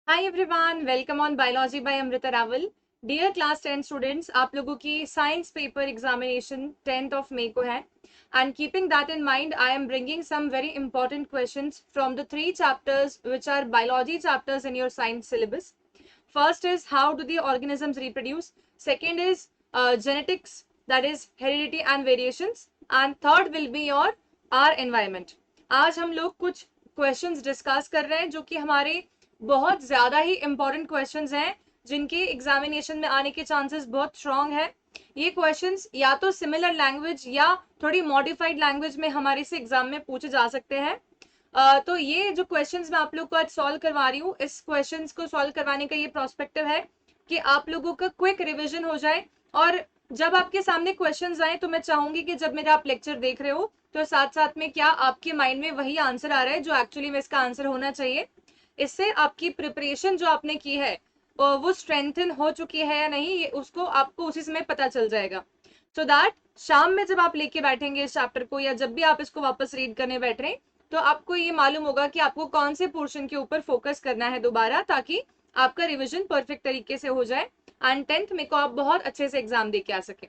Hi everyone, welcome on biology by Amrita Rawal. Dear class 10 students, आप लोगों की science paper examination 10th of मई को है and keeping that in mind I am bringing some very important questions from the three chapters which are biology chapters in your science syllabus. First is how do the organisms reproduce, second is genetics, that is heredity and variations, and third will be your our environment. आज हम लोग कुछ questions discuss कर रहे हैं जो कि हमारे बहुत ज्यादा ही इंपॉर्टेंट क्वेश्चंस हैं, जिनके एग्जामिनेशन में आने के चांसेस बहुत स्ट्रांग है। ये क्वेश्चंस या तो सिमिलर लैंग्वेज या थोड़ी मॉडिफाइड लैंग्वेज में हमारे से एग्जाम में पूछे जा सकते हैं। तो ये जो क्वेश्चंस मैं आप लोग को आज सॉल्व करवा रही हूँ, इस क्वेश्चंस को सॉल्व करवाने का ये प्रोस्पेक्टिव है कि आप लोगों का क्विक रिविजन हो जाए। और जब आपके सामने क्वेश्चंस आए तो मैं चाहूंगी कि जब मेरा आप लेक्चर देख रहे हो तो साथ साथ में क्या आपके माइंड में वही आंसर आ रहा है जो एक्चुअली में इसका आंसर होना चाहिए। इससे आपकी प्रिपरेशन जो आपने की है वो स्ट्रेंथन हो चुकी है या नहीं, ये उसको आपको उसी समय पता चल जाएगा। सो दैट शाम में जब आप लेके बैठेंगे इस चैप्टर को या जब भी आप इसको वापस रीड करने बैठ रहे हैं तो आपको ये मालूम होगा कि आपको कौन से पोर्शन के ऊपर फोकस करना है दोबारा, ताकि आपका रिविजन परफेक्ट तरीके से हो जाए एंड 10th में को आप बहुत अच्छे से एग्जाम दे के आ सके।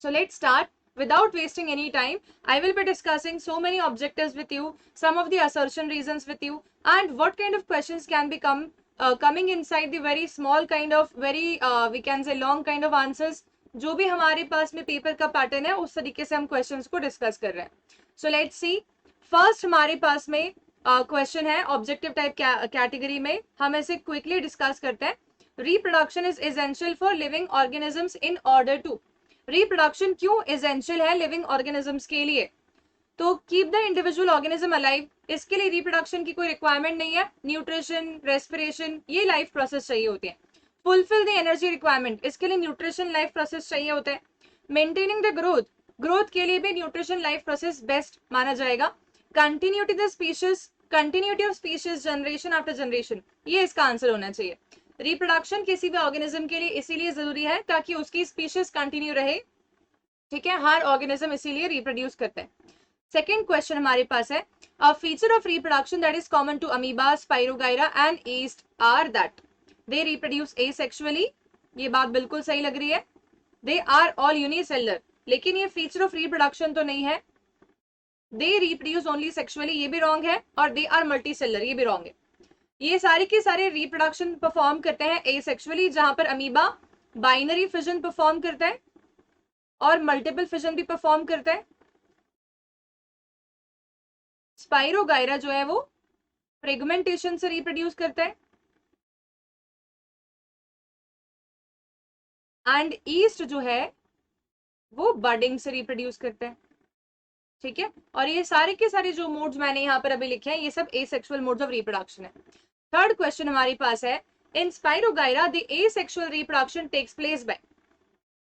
So let's start. Without wasting any time, I will be discussing so many objectives with you, some of the assertion reasons with you, and what kind of questions can become coming inside the very small kind of very we can say long kind of answers. जो भी हमारे पास में paper का pattern है उस तरीके से हम क्वेश्चंस को डिस्कस कर रहे हैं। So let's see. फर्स्ट हमारे पास में क्वेश्चन है ऑब्जेक्टिव टाइप कैटेगरी में, हम ऐसे क्विकली डिस्कस करते हैं। Reproduction is essential for living organisms in order to. Reproduction क्यों एसेंशियल है लिविंग ऑर्गेनिजम्स के लिए? तो keep the individual organism alive, इसके लिए रिप्रोडक्शन की कोई रिक्वायरमेंट नहीं है। न्यूट्रिशन, रेस्पिरेशन, ये लाइफ प्रोसेस चाहिए होते हैं। फुलफिल द एनर्जी रिक्वायरमेंट, इसके लिए न्यूट्रिशन लाइफ प्रोसेस चाहिए होते हैं। मेंटेनिंग द ग्रोथ, ग्रोथ के लिए भी न्यूट्रिशन लाइफ प्रोसेस बेस्ट माना जाएगा। Continuity the species, continuity of species generation after generation, ये इसका आंसर होना चाहिए। रिप्रोडक्शन किसी भी ऑर्गेनिज्म के लिए इसीलिए जरूरी है ताकि उसकी स्पीशीज कंटिन्यू रहे। ठीक है, हर ऑर्गेनिज्म इसीलिए रिप्रोड्यूस करते हैं। सेकेंड क्वेश्चन हमारे पास है a feature of reproduction that is common to amoeba, spirogyra and yeast are that they reproduce asexually. ये बात बिल्कुल सही लग रही है। दे आर ऑल यूनिसेलुलर, लेकिन ये फीचर ऑफ रिप्रोडक्शन तो नहीं है। दे रिप्रोड्यूस ओनली सेक्सुअली, ये भी रॉन्ग है। और दे आर मल्टीसेलुलर, ये भी रॉन्ग है। ये सारे के सारे रिप्रोडक्शन परफॉर्म करते हैं एसेक्सुअली, जहां पर अमीबा बाइनरी फिजन परफॉर्म करता है और मल्टीपल फिजन भी परफॉर्म करता है। स्पाइरोगाइरा जो है वो फ्रेगमेंटेशन से रिप्रोड्यूस करता है एंड ईस्ट जो है वो बडिंग से रिप्रोड्यूस करता है। ठीक है, और ये सारे के सारे जो मोड्स मैंने यहाँ पर अभी लिखे हैं ये सब एसेक्सुअल मोड्स ऑफ रिप्रोडक्शन है। थर्ड क्वेश्चन हमारे पास है in spirogyra the asexual reproduction takes place by,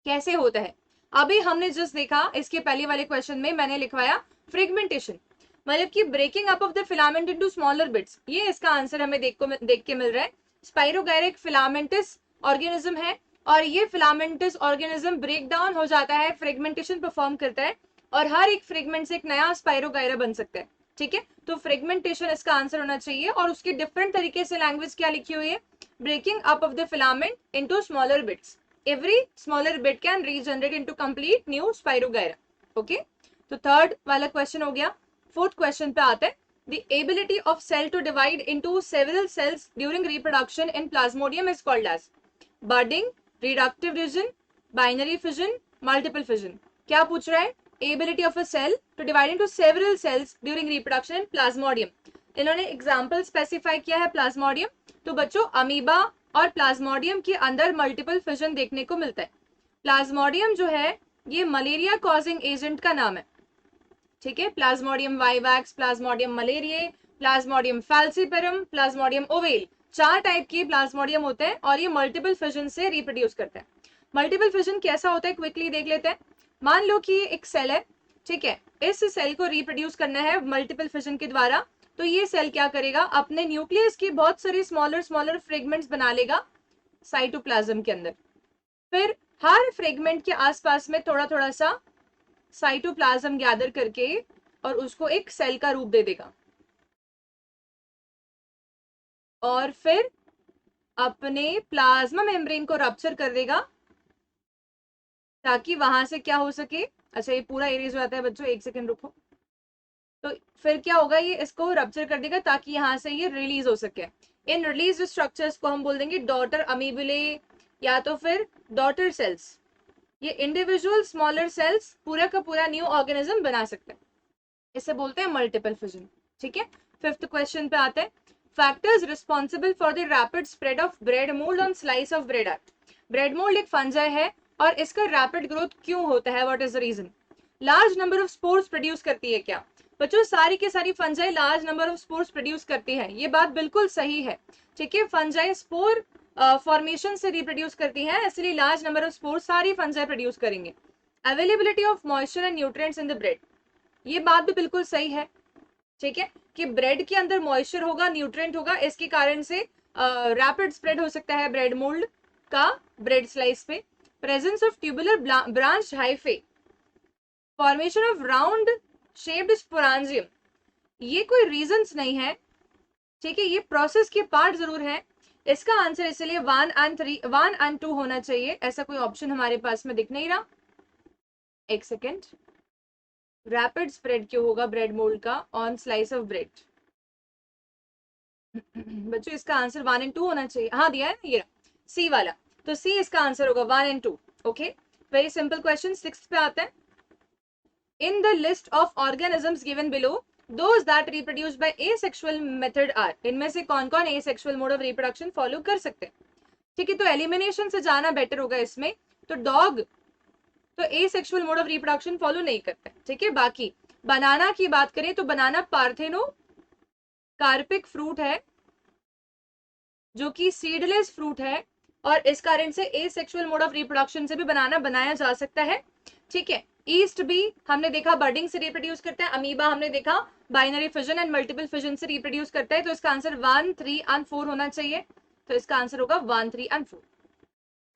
कैसे होता है? अभी हमने जस्ट देखा इसके पहले वाले क्वेश्चन में मैंने लिखवाया फ्रेगमेंटेशन, मतलब कि breaking up of the filament into smaller bits. ये इसका आंसर हमें देख के मिल रहा है। स्पाइरोगाइरा एक फिलामेंटस ऑर्गेनिज्म है और ये फिलामेंटस ऑर्गेनिज्म ब्रेक डाउन हो जाता है, फ्रेगमेंटेशन परफॉर्म करता है और हर एक फ्रेगमेंट से एक नया स्पाइरोगाइरा बन सकता है। ठीक है, तो फ्रेगमेंटेशन इसका आंसर होना चाहिए। और उसकी डिफरेंट तरीके से लैंग्वेज क्या लिखी हुई है? Breaking up of the filament into smaller bits, every smaller bit can regenerate into complete new spirogyra. Okay, तो थर्ड वाला क्वेश्चन हो गया। फोर्थ क्वेश्चन पे आते हैं। The ability of cell to divide into several cells during reproduction in plasmodium is called as budding, reductive division, binary fission, multiple fission. क्या पूछ रहा है? Ability of a cell to divide into several cells during reproduction in plasmodium. इन्होंने example specify किया है Plasmodium. तो बच्चों amoeba और प्लाज्मोडियम के अंदर मल्टीपल फिजन देखने को मिलता है। प्लाज्मोडियम जो है ये मलेरिया कॉजिंग एजेंट का नाम है। ठीक है, Plasmodium vivax, Plasmodium malaria, Plasmodium falciparum, Plasmodium oval, 4 type के प्लाज्मोडियम होते हैं और ये मल्टीपल फिजन से रिप्रोड्यूस करते हैं। मल्टीपल फिजन कैसा होता है क्विकली देख लेते हैं। मान लो कि ये एक सेल है, ठीक है, इस सेल को रिप्रोड्यूस करना है मल्टीपल फिजन के द्वारा। तो ये सेल क्या करेगा? अपने न्यूक्लियस की बहुत सारी स्मॉलर स्मॉलर फ्रेगमेंट्स बना लेगा साइटोप्लाज्म के अंदर। फिर हर फ्रेगमेंट के आसपास में थोड़ा थोड़ा सा साइटोप्लाज्म गैदर करके और उसको एक सेल का रूप दे देगा। और फिर अपने प्लाज्मा मेम्ब्रेन को रप्चर कर देगा ताकि वहां से क्या हो सके। अच्छा ये पूरा एरेज हो जाता है बच्चों, एक सेकेंड रुको। तो फिर क्या होगा, ये इसको रप्चर कर देगा ताकि यहाँ से ये रिलीज हो सके। इन रिलीज स्ट्रक्चर्स को हम बोल देंगे डॉटर अमीबुले या तो फिर डॉटर सेल्स। ये इंडिविजुअल स्मॉलर सेल्स पूरा का पूरा न्यू ऑर्गेनिज्म बना सकते हैं, इसे बोलते हैं मल्टीपल फिजन। ठीक है, फिफ्थ क्वेश्चन पे आते हैं। Factors responsible for the rapid spread of bread mould on slice of bread are. Bread mould एक फंजाई है और इसका रैपिड ग्रोथ क्यों होता है, what is the reason. Large number of spores produce करती है क्या। बच्चों सारी के सारी fungi large number of spores produce करती है, ये बात बिल्कुल सही है। ठीक है, फंजाई स्पोर फॉर्मेशन से रिप्रोड्यूस करती है, इसलिए लार्ज नंबर ऑफ स्पोर्स सारी फंजाई प्रोड्यूस करेंगे। Availability of moisture and nutrients in the bread, ये बात भी बिल्कुल सही है। ठीक है, कि ब्रेड के अंदर मॉइस्चर होगा, न्यूट्रिएंट होगा, इसके कारण से रैपिड स्प्रेड हो सकता है ब्रेड मोल्ड का ब्रेड स्लाइस पे। Presence of tubular branch hyphae, formation of round shaped sporangium, ये कोई रीजंस नहीं है। ठीक है, ये प्रोसेस के पार्ट जरूर है। इसका आंसर इसलिए 1 and 2 होना चाहिए, ऐसा कोई ऑप्शन हमारे पास में दिख नहीं रहा। एक सेकेंड, रैपिड स्प्रेड क्यों होगा ब्रेड मोल्ड का ऑन स्लाइस ऑफ ब्रेड। बच्चों इसका आंसर 1 and 2 होना चाहिए, हाँ दिया है ना ये सी वाला, तो सी इसका आंसर होगा 1 and 2। Okay, very simple question. Sixth पे आते हैं। In the list of organisms given below those that reproduce by asexual method are, इनमें से कौन कौन asexual mode of reproduction follow कर सकते हैं। ठीक है, तो एलिमिनेशन से जाना बेटर होगा इसमें। तो डॉग तो asexual mode of reproduction follow नहीं करते। ठीक है, बाकी बनाना की बात करें तो बनाना पार्थेनो कार्पिक फ्रूट है जो कि सीडलेस फ्रूट है, और इस कारण से एसेक्सुअल मोड ऑफ रिप्रोडक्शन से भी बनाना बनाया जा सकता है। ठीक है, ईस्ट भी हमने देखा बर्डिंग से रिप्रोड्यूस करता है, अमीबा हमने देखा binary fission and multiple fission से रिप्रोड्यूस करता है। तो इसका आंसर 1, 3 and 4 होना चाहिए, तो इसका आंसर होगा 1, 3 and 4।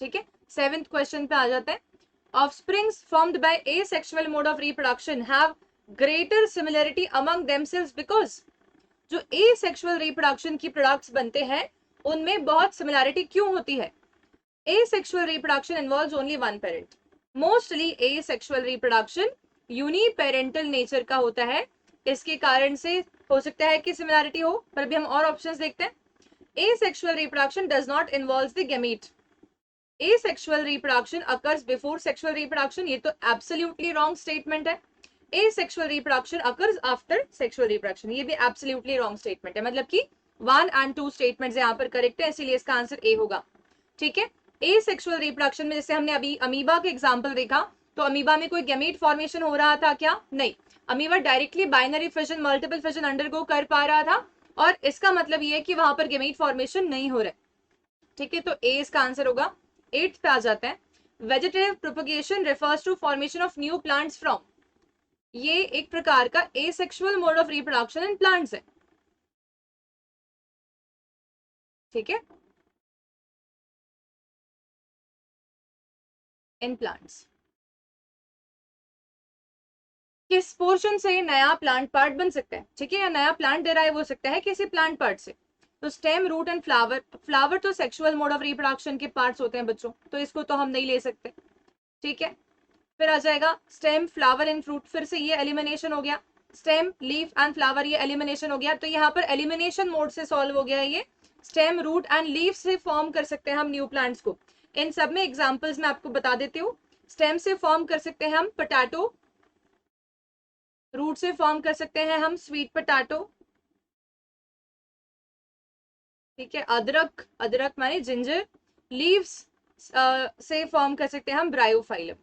ठीक है, सेवेंथ क्वेश्चन पे आ जाते हैं। Offsprings formed by asexual mode of reproduction have greater similarity among themselves because, जो एसेक्सुअल रिप्रोडक्शन की प्रोडक्ट्स बनते हैं उनमें बहुत सिमिलैरिटी क्यों होती है। asexual reproduction involves only one parent, mostly asexual reproduction uniparental nature का होता है, इसके कारण से हो सकता है कि सिमिलैरिटी हो, पर अभी हम और ऑप्शंस देखते हैं। asexual reproduction does not involve the gamete, asexual reproduction occurs before sexual reproduction, ये तो absolutely wrong statement है। asexual reproduction occurs after sexual reproduction, ये भी absolutely wrong statement है, मतलब कि 1 and 2 स्टेटमेंट्स यहाँ पर करेक्ट है, इसीलिए इसका आंसर ए होगा। ठीक है, एसेक्सुअल रिप्रोडक्शन में जैसे हमने अभी अमीबा के एग्जांपल देखा, तो अमीबा में कोई गैमीट फॉर्मेशन हो रहा था क्या, नहीं, amoeba directly binary fission multiple fission undergo कर पा रहा था, और इसका मतलब ये है कि वहां पर गैमीट फॉर्मेशन नहीं हो रहा है। ठीक है, तो ए इसका आंसर होगा। 8th पे आ जाते हैं। Vegetative propagation refers to formation of new plants from, ये एक प्रकार का asexual mode of reproduction in plants है। ठीक है, इन प्लांट्स किस पोर्शन से नया प्लांट पार्ट बन सकता है। ठीक है, या नया प्लांट डिराइव हो सकता है किसी प्लांट पार्ट से। तो stem, root and flower, flower तो सेक्सुअल मोड ऑफ रिप्रोडक्शन के पार्ट्स होते हैं बच्चों, तो इसको तो हम नहीं ले सकते। ठीक है, फिर आ जाएगा स्टेम, फ्लावर एंड फ्रूट, फिर से ये एलिमिनेशन हो गया। स्टेम, लीफ एंड फ्लावर, ये एलिमिनेशन हो गया, तो यहाँ पर एलिमिनेशन मोड से सॉल्व हो गया है ये। स्टेम, रूट एंड लीफ से फॉर्म कर सकते हैं हम न्यू प्लांट्स को। इन सब में एग्जाम्पल्स मैं आपको बता देती हूँ। स्टेम से फॉर्म कर सकते हैं हम पोटैटो, रूट से फॉर्म कर सकते हैं हम स्वीट पोटैटो। ठीक है, अदरक, अदरक माने जिंजर। लीव्स से फॉर्म कर सकते हैं हम ब्रायोफाइलम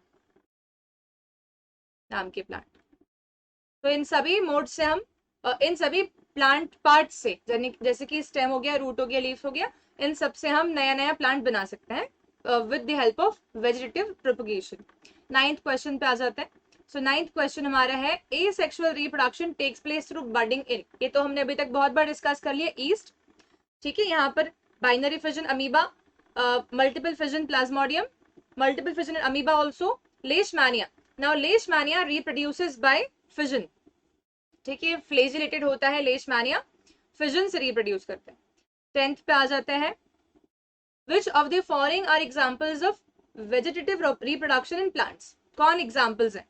नाम के प्लांट। तो इन सभी मोड से हम इन सभी प्लांट पार्ट से, जैसे कि स्टेम हो गया, रूट हो गया, लीव्स हो गया, इन सब से हम नया नया प्लांट बना सकते हैं with the help of vegetative propagation. 9th question पे आ जाते हैं। सो 9th क्वेश्चन हमारा है asexual reproduction takes place through budding in, ये तो हमने अभी तक बहुत बार डिस्कस कर लिया, ईस्ट। ठीक है, यहाँ पर binary fission amoeba, multiple fission plasmodium, multiple fission amoeba also, leishmania. Now leishmania reproduces by fission. ठीक है, फ्लेजिलेटेड होता है लेशमैनिया, फिजन से रिप्रोड्यूस करते हैं। 10th पे आ जाते हैं। Which of the following are examples of vegetative reproduction in plants? कौन एग्जाम्पल्स हैं?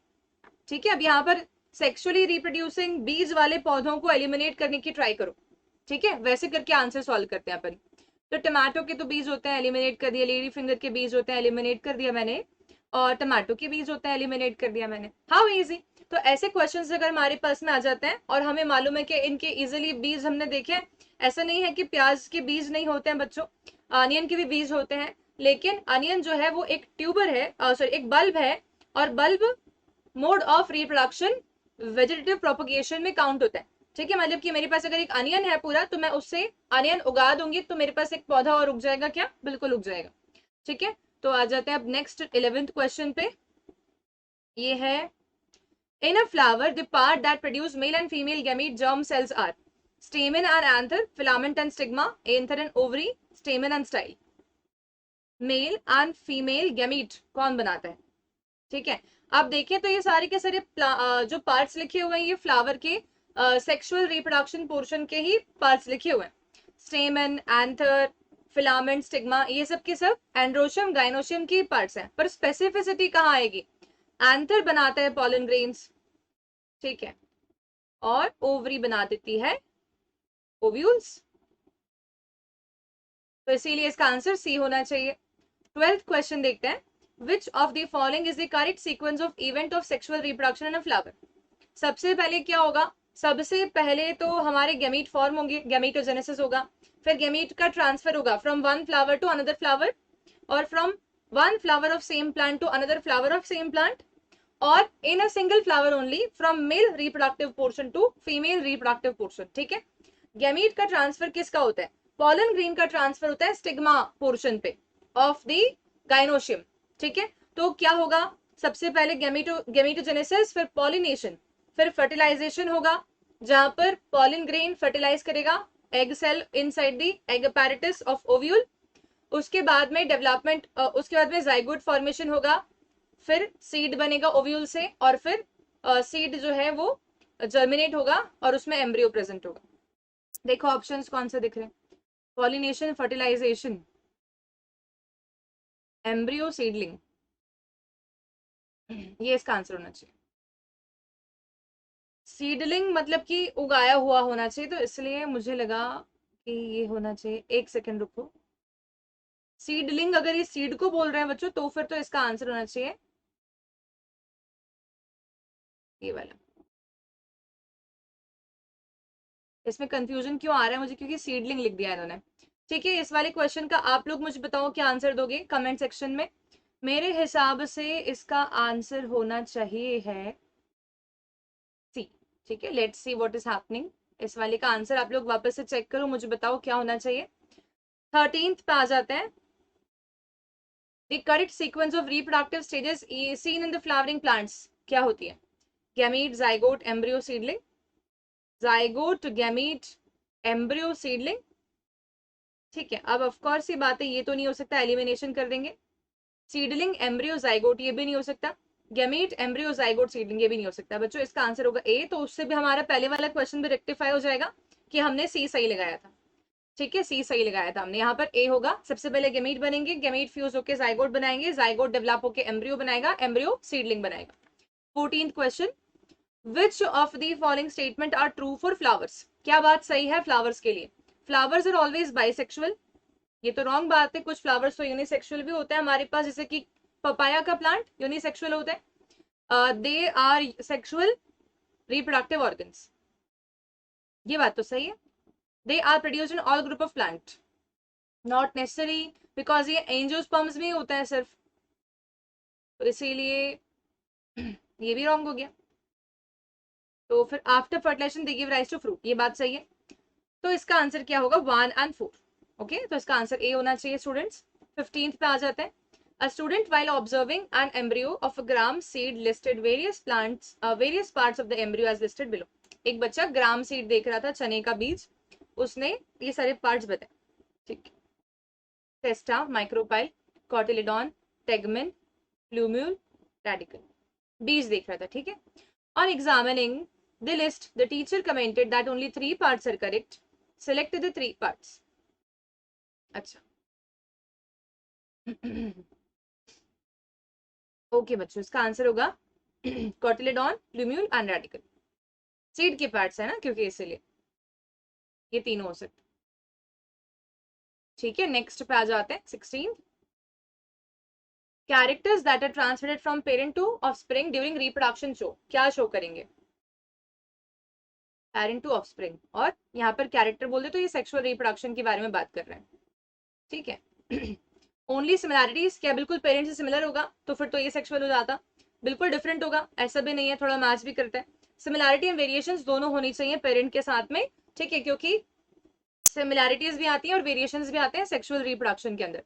ठीक है, अब यहाँ पर सेक्सुअली रिप्रोड्यूसिंग बीज वाले पौधों को एलिमिनेट करने की ट्राई करो। ठीक है, वैसे करके आंसर सॉल्व करते हैं अपन। तो टमाटो के तो बीज होते हैं, एलिमिनेट कर दिया। लेडी फिंगर के बीज होते हैं, एलिमिनेट कर दिया मैंने। और टमाटो के बीज होते हैं, एलिमिनेट कर दिया मैंने। How easy. तो ऐसे क्वेश्चंस अगर हमारे पास में आ जाते हैं और हमें मालूम है कि इनके इजिली बीज हमने देखे हैं, ऐसा नहीं है कि प्याज के बीज नहीं होते हैं बच्चों, अनियन के भी बीज होते हैं, लेकिन अनियन जो है वो एक ट्यूबर है, सॉरी एक बल्ब है, और bulb mode of reproduction vegetative propagation में काउंट होता है। ठीक है, मतलब कि मेरे पास अगर एक अनियन है पूरा, तो मैं उससे अनियन उगा दूंगी तो मेरे पास एक पौधा और उग जाएगा क्या? बिल्कुल उग जाएगा। ठीक है, तो आ जाते हैं अब नेक्स्ट 11th क्वेश्चन पे। ये है, in a flower the part that produce male and female gamete germ cells are stamen and anther, filament and stigma, anther and ovary, stamen and style. Male and female gamete कौन बनाता है? ठीक है, आप देखें तो ये सारे के सारे जो पार्ट्स लिखे हुए हैं ये फ्लावर के सेक्सुअल रिप्रोडक्शन पोर्शन के ही पार्ट्स लिखे हुए हैं। स्टेमन, एंथर, फिलामेंट, स्टिग्मा, ये सब के सब एंड्रोशियम गाइनोशियम की पार्ट्स हैं। पर स्पेसिफिसिटी कहाँ आएगी? एंथर बनाता है पॉलन ग्रेन्स, ठीक है, और ओवरी बना देती है ओव्यूल्स। तो इसीलिए इसका आंसर सी होना चाहिए। 12th क्वेश्चन देखते हैं, which of the following is the correct sequence of event of sexual reproduction in a flower? सबसे पहले क्या होगा? सबसे पहले तो हमारे गैमीट फॉर्म होंगे, गैमीटोजेनेसिस होगा, फिर गैमीट का ट्रांसफर होगा from one flower to another flower, और from one flower of same plant to another flower of same plant, और in a single flower only from male reproductive portion to female reproductive portion. ठीक है, gamete का transfer किसका होता है? Pollen grain का transfer होता है स्टिग्मा पोर्शन पे ऑफ द गाइनोशियम। ठीक है, तो क्या होगा? सबसे पहले गैमीटोजेनेसिस, फिर पॉलिनेशन, फिर फर्टिलाइजेशन होगा, जहां पर पॉलन ग्रेन फर्टिलाइज करेगा egg cell inside the egg apparatus of ovule. उसके बाद में डेवलपमेंट, उसके बाद में जाइगोट फॉर्मेशन होगा, फिर सीड बनेगा ओव्यूल से, और फिर सीड जो है वो जर्मिनेट होगा और उसमें एम्ब्रियो प्रेजेंट होगा। देखो ऑप्शंस कौन से दिख रहे हैं? पॉलिनेशन, फर्टिलाइजेशन, एम्ब्रियो, सीडलिंग, ये इसका आंसर होना चाहिए। सीडलिंग मतलब कि उगाया हुआ होना चाहिए, तो इसलिए मुझे लगा कि ये होना चाहिए। एक सेकंड रुको, सीडलिंग अगर ये सीड को बोल रहे हैं बच्चों, तो फिर तो इसका आंसर होना चाहिए ये वाला। इसमें कंफ्यूजन क्यों आ रहा है मुझे? क्योंकि सीडलिंग लिख दिया इन्होंने। ठीक है, इस वाले क्वेश्चन का आप लोग मुझे बताओ क्या आंसर दोगे कमेंट सेक्शन में। मेरे हिसाब से इसका आंसर होना चाहिए है सी। ठीक है, let's see what is happening. इस वाले का आंसर आप लोग वापस से चेक करो, मुझे बताओ क्या होना चाहिए। 13th पे आ जाते हैं। The correct sequence of reproductive stages seen in the flowering plants क्या होती है? Gamete, zygote, embryo, seedling. Zygote, gamete, embryo, seedling. ठीक है, अब ऑफ कोर्स ये बात है, ये तो नहीं हो सकता, एलिमिनेशन कर देंगे। सीडलिंग, एम्ब्रियो, जाइगोट, ये भी नहीं हो सकता। गैमीट, एम्ब्रियो, जाइगोट, सीडलिंग, ये भी नहीं हो सकता। बच्चों इसका आंसर होगा ए। तो उससे भी हमारा पहले वाला क्वेश्चन भी रेक्टिफाई हो जाएगा कि हमने सी सही लगाया था। ठीक है, सी सही लगाया था हमने। यहाँ पर ए होगा। सबसे पहले गैमीट बनेंगे, गैमीट फ्यूज होकर जाइगोट बनाएंगे, जाइगोट डेवलप होकर एम्ब्रियो बनाएगा, एम्ब्रियो सीडलिंग बनाएगा। 14th question, which of the following statement are true for flowers? क्या बात सही है फ्लावर्स के लिए? फ्लावर्स आर ऑलवेज बाइसेक्सुअल, ये तो रॉन्ग बात है। कुछ फ्लावर्स तो यूनिसेक्सुअल भी होते हैं हमारे पास, जैसे कि पपाया का प्लांट यूनिसेक्सुअल होता है। They are sexual reproductive organs, ये बात तो सही है। They are produced in all group of plant, not necessary, because ये एंजियोस्पर्म्स में ही होता है सिर्फ, तो इसीलिए ये भी रॉन्ग हो गया। तो फिर after fertilisation they give rise to fruit, ये बात सही है। तो इसका आंसर क्या होगा? 1 and 4। ओके, तो इसका आंसर ए होना चाहिए स्टूडेंट्स। 15th पे आ जाते हैं। A student while observing an embryo of a gram seed listed various parts of the embryo as listed below। एक बच्चा ग्राम सीड देख रहा था, चने का बीज, उसने ये सारे पार्ट्स बताए। ठीक, testa, micropyle, cotyledon, tegmen, plumule, radicle, बीज देख रहा था। ठीक है, on examining the list the teacher commented that only 3 parts are correct, select the 3 parts। अच्छा, ओके बच्चों, इसका आंसर होगा कोटिलेडॉन, प्लूम्यूल एंड रेडिकल। सीड के पार्ट्स है ना, क्योंकि इसीलिए ये तीनों हो सकते। ठीक है, नेक्स्ट पे आ जाते हैं 16। Characters that are transmitted from parent to offspring during reproduction show, क्या शो करेंगे? पेरेंट टू ऑफस्प्रिंग, और यहाँ पर कैरेक्टर बोल दे तो ये सेक्सुअल रिप्रोडक्शन के बारे में बात कर रहे हैं। ठीक है। ओनली सिमिलैरिटीज, क्या बिल्कुल पेरेंट से सिमिलर होगा तो फिर तो ये सेक्सुअल हो जाता। बिल्कुल डिफरेंट होगा, ऐसा भी नहीं है, थोड़ा मैच भी करता है। सिमिलैरिटी एंड वेरिएशंस दोनों होनी चाहिए पेरेंट के साथ में। ठीक है, क्योंकि सिमिलैरिटीज भी आती हैं और वेरिएशंस भी आते हैं सेक्सुअल रिप्रोडक्शन के अंदर।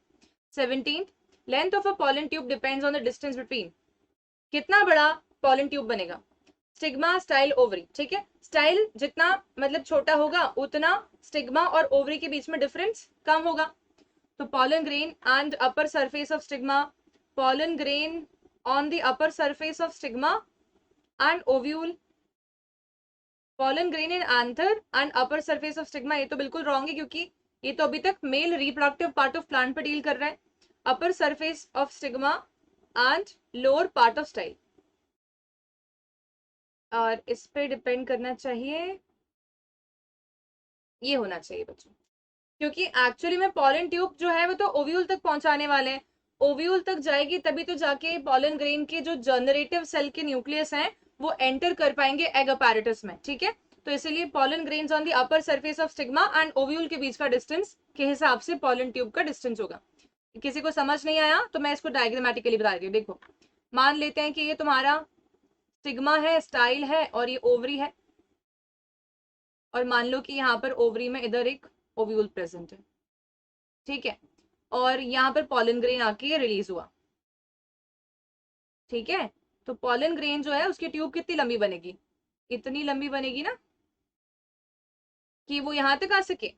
17, length of a pollen tube depends on the distance between, कितना बड़ा पॉलन ट्यूब बनेगा? Stigma, style, ovary. ठीक है, स्टाइल जितना मतलब छोटा होगा उतना स्टिग्मा और ओवरी के बीच में डिफरेंस कम होगा। तो pollen grain and upper surface of stigma, pollen grain on the upper surface of stigma and ovule, pollen grain in anther and upper surface of stigma, ये तो बिल्कुल रॉन्ग है क्योंकि ये तो अभी तक male reproductive part of plant पर डील कर रहा है। Upper surface of stigma and lower part of style, और इस पे डिपेंड करना चाहिए, ये होना चाहिए बच्चों, क्योंकि एक्चुअली में पॉलन ट्यूब जो है वो तो ओव्यूल तक पहुंचाने वाले हैं। ओव्यूल तक जाएगी तभी तो जाके पॉलन ग्रेन के जो जनरेटिव सेल के न्यूक्लियस हैं वो एंटर कर पाएंगे एग अपैरेटस में। ठीक है, तो इसीलिए pollen grains on the upper surface of stigma and ovule के बीच का डिस्टेंस के हिसाब से पॉलन ट्यूब का डिस्टेंस होगा। किसी को समझ नहीं आया तो मैं इसको डायग्रामेटिकली बता रही हूँ। देखो, मान लेते हैं कि ये तुम्हारा स्टिग्मा है, स्टाइल है, और ये ओवरी है, और मान लो कि यहाँ पर ओवरी में इधर एक ओव्यूल प्रेजेंट है। ठीक है, और यहाँ पर पॉलन ग्रेन आके रिलीज हुआ। ठीक है, तो पॉलन ग्रेन जो है उसकी ट्यूब कितनी लंबी बनेगी? इतनी लंबी बनेगी ना कि वो यहां तक आ सके।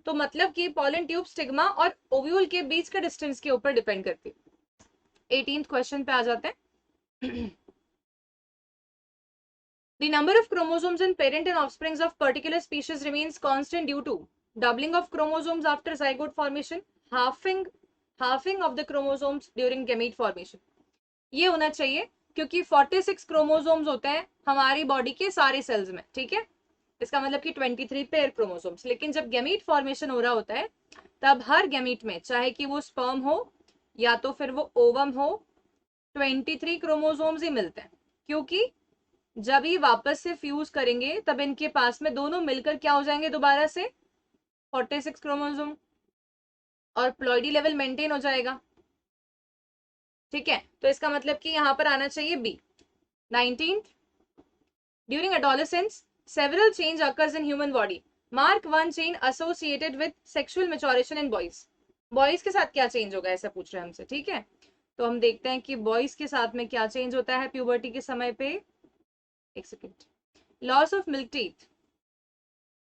तो मतलब कि पॉलन ट्यूब स्टिग्मा और ओव्यूल के बीच के डिस्टेंस के ऊपर डिपेंड करती है। 18th क्वेश्चन पे आ जाते हैं। The number of chromosomes in parent and offsprings of particular species remains constant due to doubling of chromosomes after zygote formation, halving of the chromosomes during gamete formation। ये होना चाहिए क्योंकि 46 क्रोमोसोम्स होते हैं हमारी बॉडी के सारे सेल्स में। ठीक है, इसका मतलब कि 23 पेयर क्रोमोसोम्स, लेकिन जब गैमीट फॉर्मेशन हो रहा होता है तब हर गैमीट में, चाहे कि वो स्पर्म हो या तो फिर वो ओवम हो, 23 क्रोमोसोम्स ही मिलते हैं। क्योंकि जब ये वापस से फ्यूज करेंगे तब इनके पास में दोनों मिलकर क्या हो जाएंगे दोबारा से, 46 क्रोमोसोम, और प्लॉइडी लेवल मेंटेन हो जाएगा। ठीक है, तो इसका मतलब कि यहां पर आना चाहिए B. 19, during adolescence several change occurs in human body, mark one chain associated with sexual maturation in boys। Boys के साथ क्या चेंज होगा ऐसा पूछ रहे हैं हमसे। ठीक है, तो हम देखते हैं कि बॉयज के साथ में क्या चेंज होता है प्यूबर्टी के समय पे। एक second. Loss of milk teeth,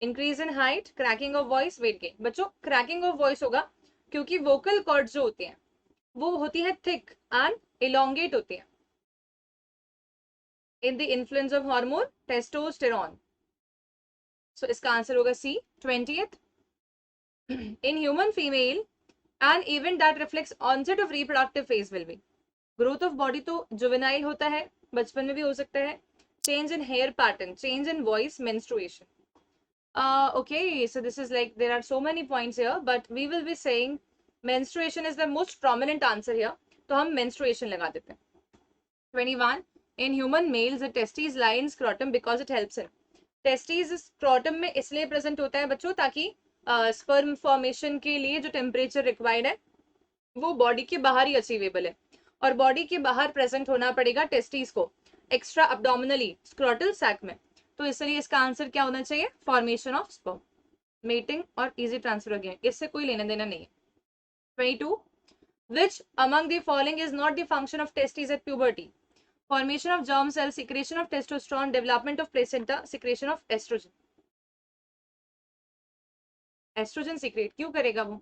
increase in height, cracking of voice, weight gain. बच्चों क्रैकिंग ऑफ वॉइस होगा क्योंकि वोकल कॉर्ड जो होती हैं वो होती है थिक एंड इलोंगेट होती है in the influence of hormone testosterone. So इसका आंसर होगा C. 20th, in human female an event that reflects onset of reproductive phase will be growth of body, तो जुवेनाइल होता है, बचपन में भी हो सकता है। Change in hair pattern, change in voice, menstruation. Okay, so this is like there are so many points here but we will be saying menstruation is the most prominent answer here, तो हम menstruation लगा देते हैं। 21, in human males the testes lie in scrotum because it helps in, testis scrotum में इसलिए present होता है बच्चों ताकि स्पर्म फॉर्मेशन के लिए जो टेम्परेचर रिक्वायर्ड है वो बॉडी के बाहर ही अचीवेबल है, और बॉडी के बाहर प्रेजेंट होना पड़ेगा टेस्टिस को एक्स्ट्रा अब्डोमिनली स्क्रोटल सैक में। तो इसलिए इसका आंसर क्या होना चाहिए, फॉर्मेशन ऑफ स्पर्म, मेटिंग और इजी ट्रांसफर ऑफ गेन, इससे कोई लेना देना नहीं है। 22, which among the following is not the function of testes at puberty? Formation of germ cell, secretion of testosterone, development of placenta, secretion of estrogen। Estrogen secrete क्यों करेगा वो,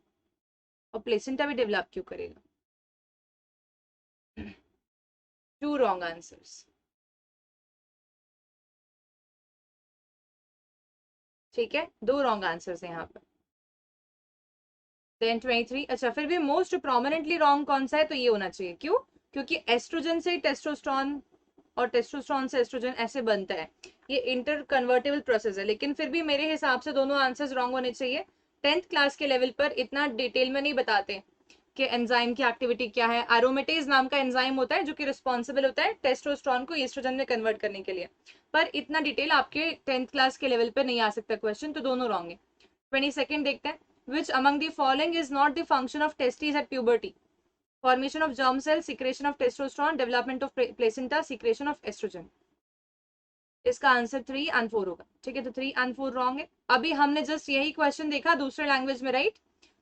और प्लेसेंटा भी डेवलप क्यों करेगा? Two wrong answers. ठीक है, दो रॉन्ग आंसर्स हैं यहाँ पर। देन 23, अच्छा फिर भी मोस्ट प्रोमिनेंटली रॉन्ग कौन सा है, तो ये होना चाहिए। क्यों? क्योंकि एस्ट्रोजन से टेस्टोस्टेरोन और टेस्टोस्टेरोन से एस्ट्रोजन ऐसे बनता है, ये इंटर कन्वर्टेबल प्रोसेस है। लेकिन फिर भी मेरे हिसाब से दोनों आंसर्स रॉन्ग होने चाहिए। 10th क्लास के लेवल पर इतना डिटेल में नहीं बताते कि एंजाइम की एक्टिविटी क्या है। एरोमेटेज नाम का एंजाइम होता है जो कि रिस्पॉन्सिबल होता है टेस्टोस्टेरोन को एस्ट्रोजन में कन्वर्ट करने के लिए, पर इतना डिटेल आपके 10th क्लास के लेवल पर नहीं आ सकता क्वेश्चन, तो दोनों रॉन्ग है। 22nd देखते हैं, which among the following is not the function of testes at puberty? Formation of germ cells, secretion of testosterone, development of placenta, secretion of estrogen. इसका आंसर 3 and 4 होगा। ठीक है, तो 3 and 4 रॉन्ग है। अभी हमने जस्ट यही क्वेश्चन देखा दूसरे लैंग्वेज में, राइट?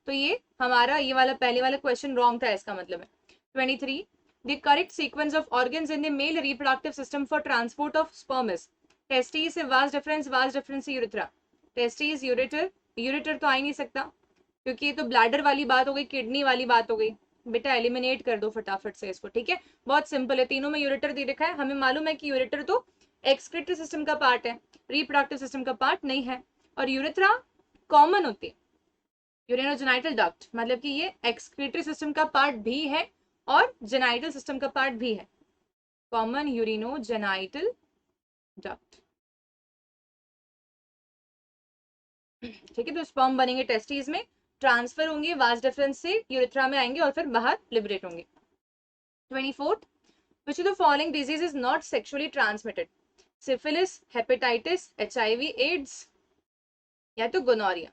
तो ये हमारा ये वाला पहले वाला क्वेश्चन रॉन्ग था, इसका मतलब है। 23, the correct sequence of organs in the male reproductive system for transport of sperm is testes से vas deferens से urethra, testes ureter, ureter तो आ ही नहीं सकता क्योंकि ये तो ब्लैडर वाली बात हो गई, किडनी वाली बात हो गई। बेटा एलिमिनेट कर दो फटाफट से इसको, ठीक है? बहुत सिंपल है, तीनों में यूरेटर दे रखा है, हमें मालूम है कि यूरेटर तो एक्सक्रीटरी सिस्टम का पार्ट है, रिप्रोडक्टिव सिस्टम का पार्ट नहीं है। और यूरेथ्रा कॉमन होती है, यूरेनोजेनाइटल डक्ट, मतलब कि ये एक्सक्रीटरी सिस्टम का पार्ट भी है और जेनाइटल सिस्टम का पार्ट भी है। कॉमन यूरिनोजेनाइटल डक्ट, ठीक है? तो स्पर्म बनेंगे टेस्टिस में, ट्रांसफर होंगे वास डिफरेंस से यूरेथ्रा में आएंगे और फिर बाहर लिबरेट होंगे। 24th, which of the following disease is not sexually transmitted? Syphilis, hepatitis, HIV, AIDS या तो गोनोरिया।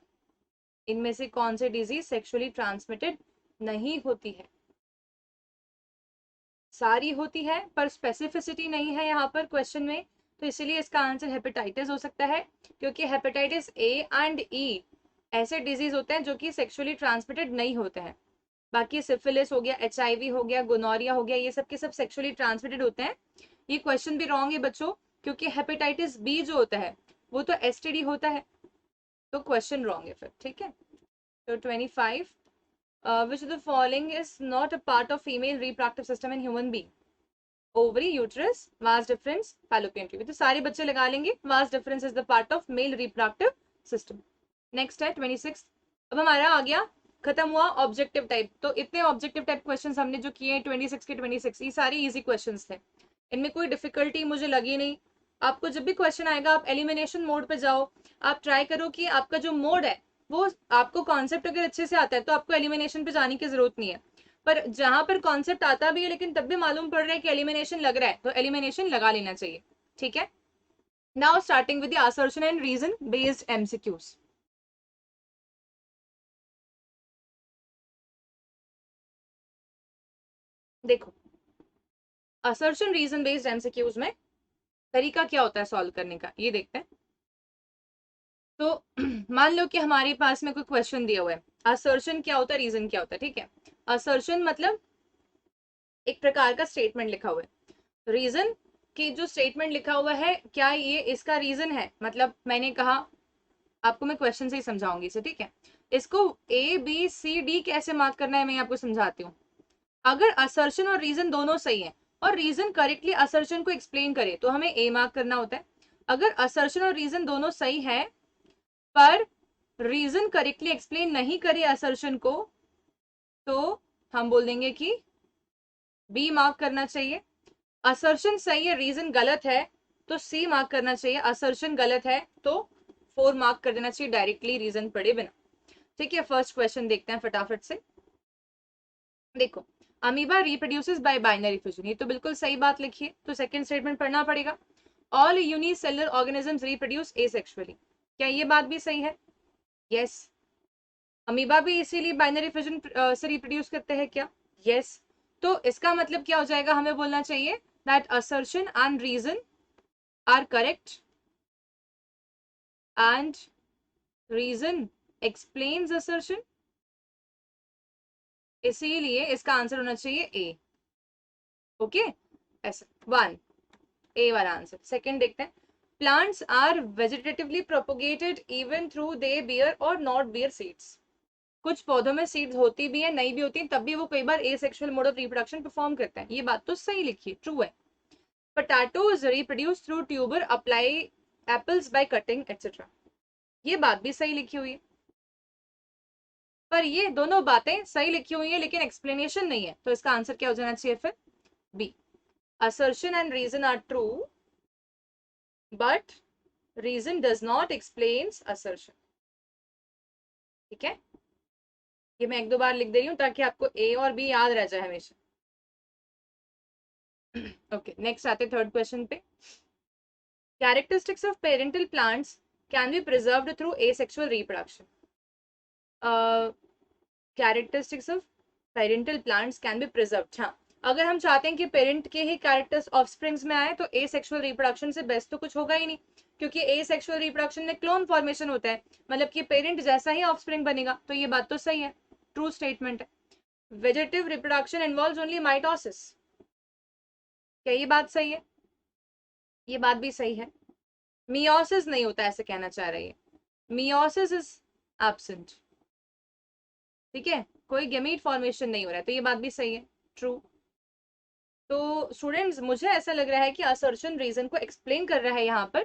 इनमें से कौन से डिजीज सेक्सुअली ट्रांसमिटेड नहीं होती है? सारी होती है पर स्पेसिफिसिटी नहीं है यहाँ पर क्वेश्चन में, तो इसीलिए इसका आंसर हेपेटाइटिस हो सकता है, क्योंकि हेपेटाइटिस ए एंड ई ऐसे डिजीज होते हैं जो कि सेक्सुअली ट्रांसमिटेड नहीं होते हैं। बाकी सिफिलिस हो गया, HIV हो गया, गोनोरिया हो गया, ये सब के सब सेक्सुअली ट्रांसमिटेड होते हैं। ये क्वेश्चन भी रॉन्ग है बच्चों, क्योंकि हेपेटाइटिस बी जो होता है वो तो STD होता है, तो क्वेश्चन रॉन्ग है फिर। ठीक है, तो 25, which of the following is not a part of female reproductive system in human being? Ovary, uterus, vas deferens, fallopian tube. तो सारे बच्चे लगा लेंगे, vas deferens is the part of male reproductive system. Next है 26। अब हमारा आ गया, खत्म हुआ ऑब्जेक्टिव टाइप। तो इतने ऑब्जेक्टिव टाइप क्वेश्चंस हमने जो किए हैं 26 के 26, ये सारे इजी क्वेश्चंस थे, इनमें कोई डिफिकल्टी मुझे लगी नहीं। आपको जब भी क्वेश्चन आएगा आप एलिमिनेशन मोड पे जाओ, आप ट्राई करो कि आपका जो मोड है वो आपको कॉन्सेप्ट अगर अच्छे से आता है तो आपको एलिमिनेशन पे जाने की जरूरत नहीं है। पर जहां पर कॉन्सेप्ट आता भी है लेकिन तब भी मालूम पड़ रहा है कि एलिमिनेशन लग रहा है, तो एलिमिनेशन लगा लेना चाहिए। ठीक है, now starting with the assertion and reason based MCQs। देखो, असर्शन रीजन बेस्ड MCQs में तरीका क्या होता है सॉल्व करने का, ये देखते हैं। तो मान लो कि हमारे पास में कोई क्वेश्चन दिया हुआ है, असर्शन क्या होता है, रीजन क्या होता है। ठीक है, असर्शन मतलब एक प्रकार का स्टेटमेंट लिखा हुआ है, रीजन की जो स्टेटमेंट लिखा हुआ है क्या ये इसका रीजन है, मतलब मैंने कहा, आपको मैं क्वेश्चन से ही समझाऊंगी इसे। ठीक है, इसको ABCD कैसे मार्क करना है मैं आपको समझाती हूँ। अगर असर्शन और रीजन दोनों सही है और रीजन करेक्टली असर्शन को एक्सप्लेन करे तो हमें A मार्क करना होता है। अगर असर्शन और रीजन दोनों सही है पर रीजन करेक्टली एक्सप्लेन नहीं करे असर्शन को, तो हम बोल देंगे कि B मार्क करना चाहिए। असर्शन सही है, रीजन गलत है तो C मार्क करना चाहिए। असर्शन गलत है तो 4 मार्क कर देना चाहिए डायरेक्टली रीजन पढ़े बिना। ठीक है, फर्स्ट क्वेश्चन देखते हैं फटाफट से। देखो, amoeba reproduces bye binary fission, ये तो बिल्कुल सही बात लिखी है, तो सेकंड स्टेटमेंट पढ़ना पड़ेगा। All unicellular organisms reproduce asexually, क्या ये बात भी सही है? यस। अमीबा भी इसीलिए बाइनरी फिजन से रिप्रोड्यूस करते हैं क्या? यस। तो इसका मतलब क्या हो जाएगा, हमें बोलना चाहिए that assertion and reason are correct and reason explains assertion, इसीलिए इसका आंसर होना चाहिए ए। ओके, ऐसा 1 ए वाला आंसर। सेकंड देखते हैं, plants are vegetatively propagated even through they bear और नॉट बियर सीड्स, कुछ पौधों में सीड्स होती भी है नहीं भी होती, तब भी वो कई बार asexual mode of reproduction perform करते हैं, ये बात तो सही लिखी है, ट्रू है। Potatoes reproduce through tuber apply apples by cutting etcetera, ये बात भी सही लिखी हुई है। पर ये दोनों बातें सही लिखी हुई है लेकिन एक्सप्लेनेशन नहीं है, तो इसका आंसर क्या हो जाना चाहिए फिर? B. assertion and reason are true but reason does not explains assertion। ठीक है, ये मैं एक दो बार लिख दे रही हूँ ताकि आपको ए और बी याद रह जाए हमेशा। ओके, नेक्स्ट आते थर्ड क्वेश्चन पे। Characteristics of parental plants can be preserved through asexual reproduction. Characteristics of parental plants can be preserved, हाँ, अगर हम चाहते हैं कि पेरेंट के ही कैरेक्टर्स ऑफस्प्रिंग्स में आए तो एसेक्सुअल रिप्रोडक्शन से बेस्ट तो कुछ होगा ही नहीं, क्योंकि एसेक्सुअल रिप्रोडक्शन में क्लोन फॉर्मेशन होता है, मतलब कि पेरेंट जैसा ही ऑफस्प्रिंग बनेगा, तो ये बात तो सही है, ट्रू स्टेटमेंट है। Vegetative reproduction involves only mitosis, क्या ये बात सही है? ये बात भी सही है। मियोसिस नहीं होता ऐसे कहना चाह रही है, मियोसिस इज एब्सेंट, ठीक है, कोई गेमीट फॉर्मेशन नहीं हो रहा है, तो ये बात भी सही है, ट्रू। तो स्टूडेंट्स मुझे ऐसा लग रहा है कि असर्शन रीजन को एक्सप्लेन कर रहा है यहाँ पर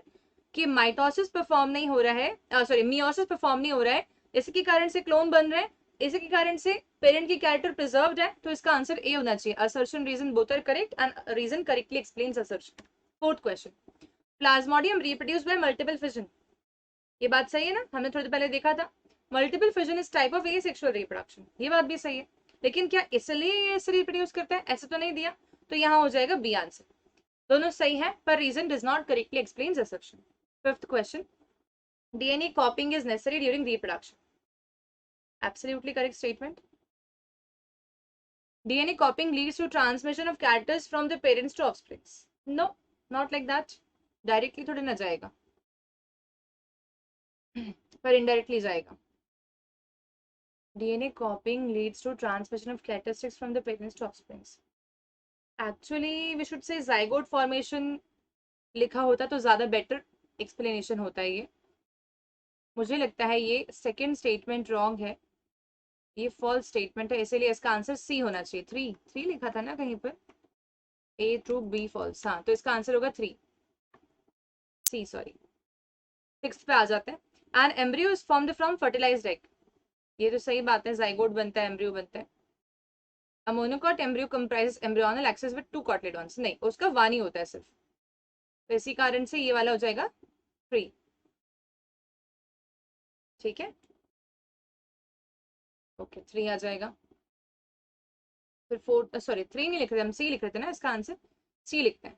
कि माइटोसिस परफॉर्म नहीं हो रहा है, सॉरी मियोसिस परफॉर्म नहीं हो रहा है, इसके कारण से क्लोन बन रहे हैं, इसी कारण से पेरेंट की कैरेक्टर प्रिजर्व्ड है, तो इसका आंसर ए होना चाहिए। Assertion reason both are correct and reason correctly explains assertion. Fourth question, Plasmodium reproduce by multiple fission, ये बात सही है ना, हमने थोड़ी देर पहले देखा था multiple fission is type of asexual reproduction, ये बात भी सही है, लेकिन क्या इसलिए इसे रिप्रोड्यूस करता है, ऐसे तो नहीं दिया, तो यहाँ हो जाएगा बी आंसर। दोनों सही है पर reason does not correctly explains assertion. Fifth question, DNA copying is necessary during reproduction, absolutely correct statement. DNA copying leads to transmission of characters from the parents to offsprings, no, not like that, directly थोड़ी ना जाएगा पर indirectly जाएगा। DNA copying leads to transmission of characteristics from the parents to offsprings. Actually, we should say zygote formation लिखा होता तो ज्यादा better explanation होता है। ये मुझे लगता है ये सेकंड स्टेटमेंट रॉन्ग है, ये फॉल्स स्टेटमेंट है, इसीलिए इसका आंसर सी होना चाहिए। थ्री थ्री लिखा था ना कहीं पर, ए ट्रू बी फॉल्स, हाँ, तो इसका आंसर होगा थ्री, सी सॉरी। सिक्स पे आ जाते हैं। An embryo is formed from fertilised egg, ये तो सही बात है, जाइगोट बनता है, एम्ब्रियो बनता है। A monocot embryo comprises embryonal axis with two cotyledons, नहीं, उसका वन ही होता है सिर्फ, तो इसी कारण से ये वाला हो जाएगा थ्री, ठीक है, ओके, थ्री आ जाएगा। फिर फोर, सॉरी थ्री नहीं लिख रहे हम, सी लिख रहे थे ना, इसका आंसर सी लिखते हैं।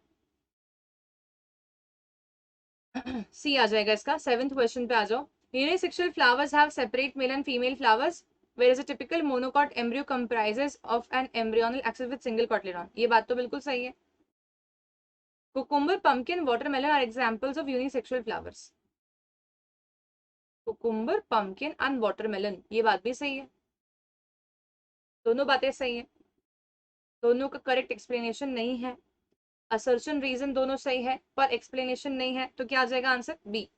सी आ जाएगा इसका। सेवेंथ क्वेश्चन पे आ जाओ। Unisexual flowers have separate mail and female flowers whereas a typical monocot embryo comprises of an embryonal axis with single cotyledon, ये बात तो बिल्कुल सही है। Cucumber, pumpkin, watermelon are examples of unisexual flowers. Cucumber, pumpkin and watermelon, ये बात भी सही है, दोनों बातें सही है, दोनों का करेक्ट एक्सप्लेनेशन नहीं है। असर्शन रीजन दोनों सही है पर एक्सप्लेनेशन नहीं है, तो क्या आ जाएगा answer? B.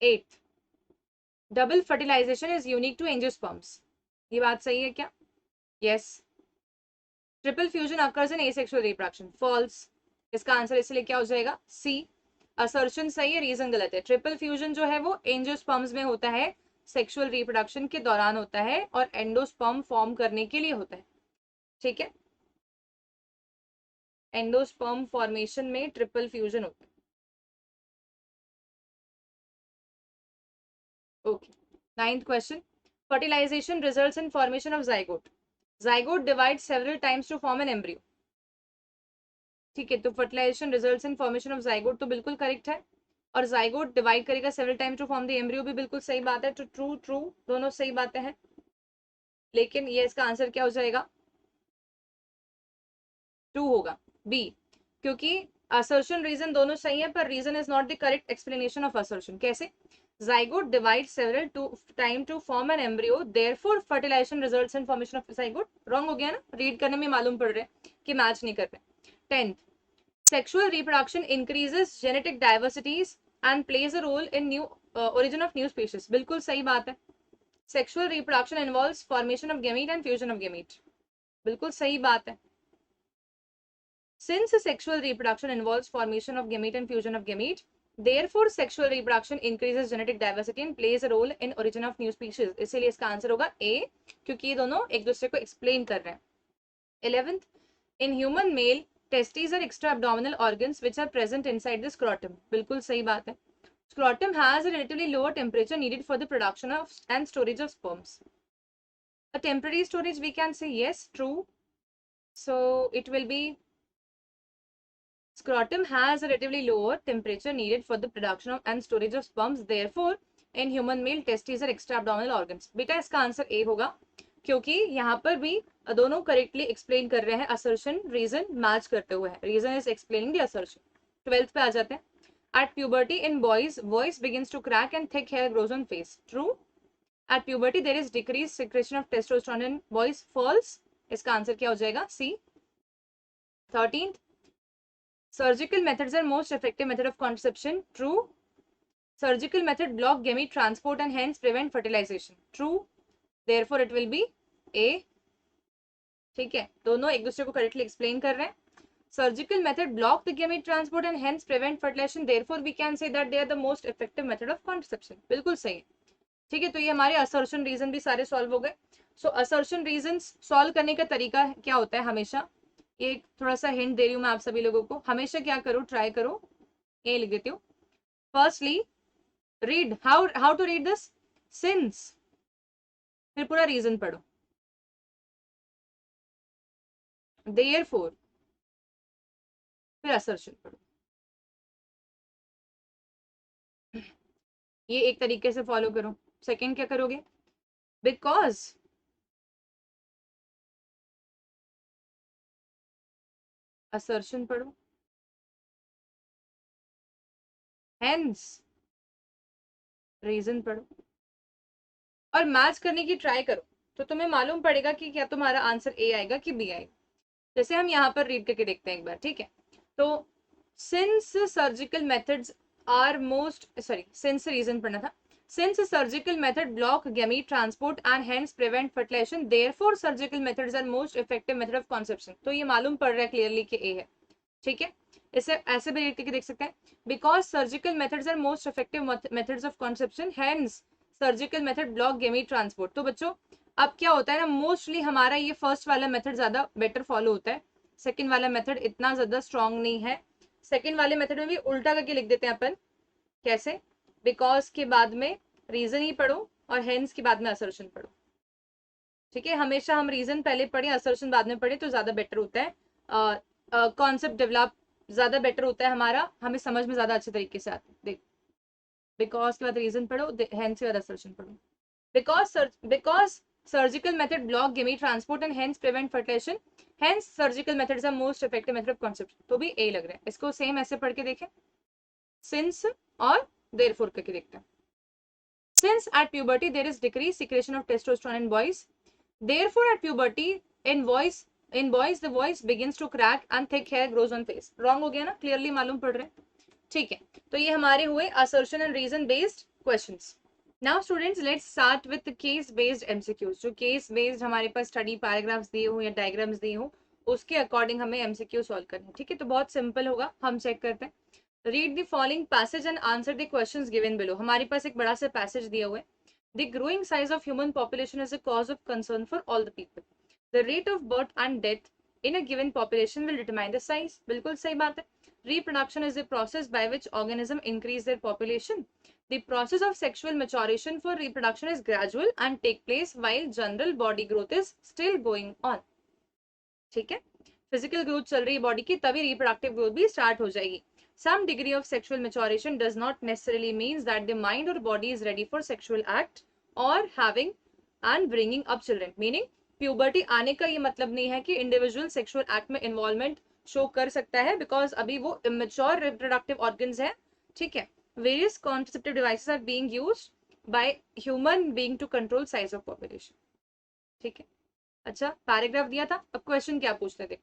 Eight, double fertilisation is unique to angiosperms, ये बात सही है क्या? Yes. Triple fusion occurs in asexual reproduction, false, इसका आंसर इसलिए क्या हो जाएगा? सी। असर्शन सही है, रीजन गलत है। ट्रिपल फ्यूजन जो है वो एंजियोस्पर्म्स में होता है, सेक्सुअल रिप्रोडक्शन के दौरान होता है और एंडोस्पर्म फॉर्म करने के लिए होता है, ठीक है, एंडोस्पर्म फॉर्मेशन में ट्रिपल फ्यूजन होता है। Okay, ninth question, fertilisation results in formation of zygote, zygote divide several times to form an embryo, ठीक है, तो fertilisation results in formation of zygote तो बिल्कुल करेक्ट है, और जाइगोट डिवाइड करेगा several times to form the embryo भी बिल्कुल सही बात है, तो ट्रू ट्रू दोनों सही बातें हैं, लेकिन ये इसका आंसर क्या हो जाएगा? टू होगा, बी, क्योंकि असर्शन रीजन दोनों सही है पर reason is not the correct explanation of assertion. कैसे? zygote divides several to time to form an embryo, therefore fertilization results in formation of zygote, wrong हो गया ना, रीड करने में मालूम पड़ रहा है कि मैच नहीं कर रहे। 10th, sexual reproduction increases genetic diversities and plays a role in new origin of new species, बिल्कुल सही बात है। sexual reproduction involves formation of gamete and fusion of gamete, बिल्कुल सही बात है। Since sexual reproduction involves formation of gamete and fusion of gamete, Therefore, sexual reproduction increases genetic diversity and plays a role in origin of new species. इसीलिए इसका answer होगा A, क्योंकि ये दोनों एक दूसरे को एक्सप्लेन कर रहे हैं. 11th, in human male, testes are extra abdominal organs which are present inside the scrotum. बिल्कुल सही बात है. Scrotum has a relatively lower temperature needed for the production of and storage of sperms. A temporary storage, we can say yes, true. So it will be scrotum has a relatively lower temperature needed for the production of and storage of sperms. Therefore, in human male, testes are extra abdominal organs. बेटा इसका answer A होगा, क्योंकि यहाँ पर भी दोनों correctly explain कर रहे हैं, असर्शन रीजन मैच करते हुए है. Reason is explaining the assertion. 12th पे आ जाते हैं. At puberty in boys, voice begins to crack and thick hair grows on face. True. At puberty there is decreased secretion of testosterone in boys. False. इसका answer क्या हो जाएगा? C. 13th, surgical methods are most effective method of conception. True. Surgical method block gamete transport and hence prevent fertilization. True. Therefore it will be A. ठीक है, दोनों एक दूसरे को करेक्टली एक्सप्लेन कर रहे हैं. Surgical method block the gamete transport and hence prevent fertilization. Therefore we can say that they are the most effective method of conception. बिल्कुल सही है. ठीक है, तो ये हमारे असर्शन रीजन भी सारे सॉल्व हो गए. सो असर्शन रीजन सॉल्व करने का तरीका क्या होता है? हमेशा ये थोड़ा सा हिंट दे रही हूँ मैं आप सभी लोगों को. हमेशा क्या करो, ट्राई करो, ये लिख देती हूँ. Firstly read how to read this, since, फिर पूरा रीजन पढ़ो. देयरफॉर, फिर असर्शन पढ़ो. ये एक तरीके से फॉलो करो. सेकंड क्या करोगे? बिकॉज, असर्शन पढ़ो. हेंस, रीजन पढ़ो. और मैच करने की ट्राई करो तो तुम्हें मालूम पड़ेगा कि क्या तुम्हारा आंसर ए आएगा कि बी आएगा. जैसे हम यहाँ पर रीड करके देखते हैं एक बार. ठीक है, तो since surgical methods are most, sorry since reason पढ़ना था. Since surgical method block gamete transport and hence prevent fertilization, therefore surgical methods are most effective method of conception. तो ये मालूम पड़ रहा है क्लियरली कि ए है. ठीक है, इसे ऐसे भी रीड करके देख सकते हैं. Because surgical methods are most effective methods of conception, hence surgical method block gamete transport. तो बच्चों अब क्या होता है ना, मोस्टली हमारा ये फर्स्ट वाला मेथड ज्यादा बेटर फॉलो होता है. सेकंड वाला मेथड इतना ज्यादा स्ट्रॉन्ग नहीं है. सेकंड वाले मेथड में भी उल्टा करके लिख देते हैं अपन. कैसे? बिकॉज के बाद में रीजन ही पढ़ो और हेंस के बाद में असर्शन पढ़ो. ठीक है, हमेशा हम रीजन पहले पढ़े, असर्शन बाद में पढ़े तो ज्यादा बेटर होता है. कॉन्सेप्ट डेवलप ज्यादा बेटर होता है हमारा, हमें समझ में ज्यादा अच्छे तरीके से आता है. देख, बिकॉज के बाद रीजन पढ़ो, हेंस के बाद असर्शन पढ़ो. Because surgical method block gamete transport and hence prevent fertilisation, hence surgical methods are most effective method of concept. तो भी ए लग रहा है. इसको सेम ऐसे पढ़ के देखें, सिंस और देयरफॉर करके देखते हैं. Since at puberty there is decreased secretion of testosterone in boys, therefore at puberty in boys the voice begins to crack and thick hair grows on face. Wrong हो गया ना, क्लियरली मालूम पड़ रहा है. ठीक है, तो ये हमारे हुए assertion and reason based questions. Now students let's start with the case based MCQs. जो case based हमारे पास स्टडी पैराग्राफ्स दिए हो या डायग्राम्स दिए हो उसके अकॉर्डिंग हमें MCQ सॉल्व करना है. ठीक है, तो बहुत सिंपल होगा. हम चेक करते हैं. Read the following passage and answer the questions given below. हमारे पास एक बड़ा सा पैसेज दिया हुआ है. The growing size of human population is a cause of concern for all the people. The rate of birth and death in a given population will determine the size. बिल्कुल सही बात है. Reproduction is the process by which organisms increase their population. The process of sexual maturation for reproduction is gradual and take place while general body growth is still going on. ठीक है, physical growth चल रही है body की, तभी reproductive growth भी start हो जाएगी. Some degree of sexual maturation does not necessarily means that the mind or body is ready for sexual act or having and bringing up children. Meaning puberty आने का ये मतलब नहीं है कि individual sexual act में involvement show कर सकता है, because अभी वो immature reproductive organs है. ठीक है, various contraceptive devices are being used by human being to control size of population. ठीक है, अच्छा पैराग्राफ दिया था. अब क्वेश्चन क्या पूछते थे?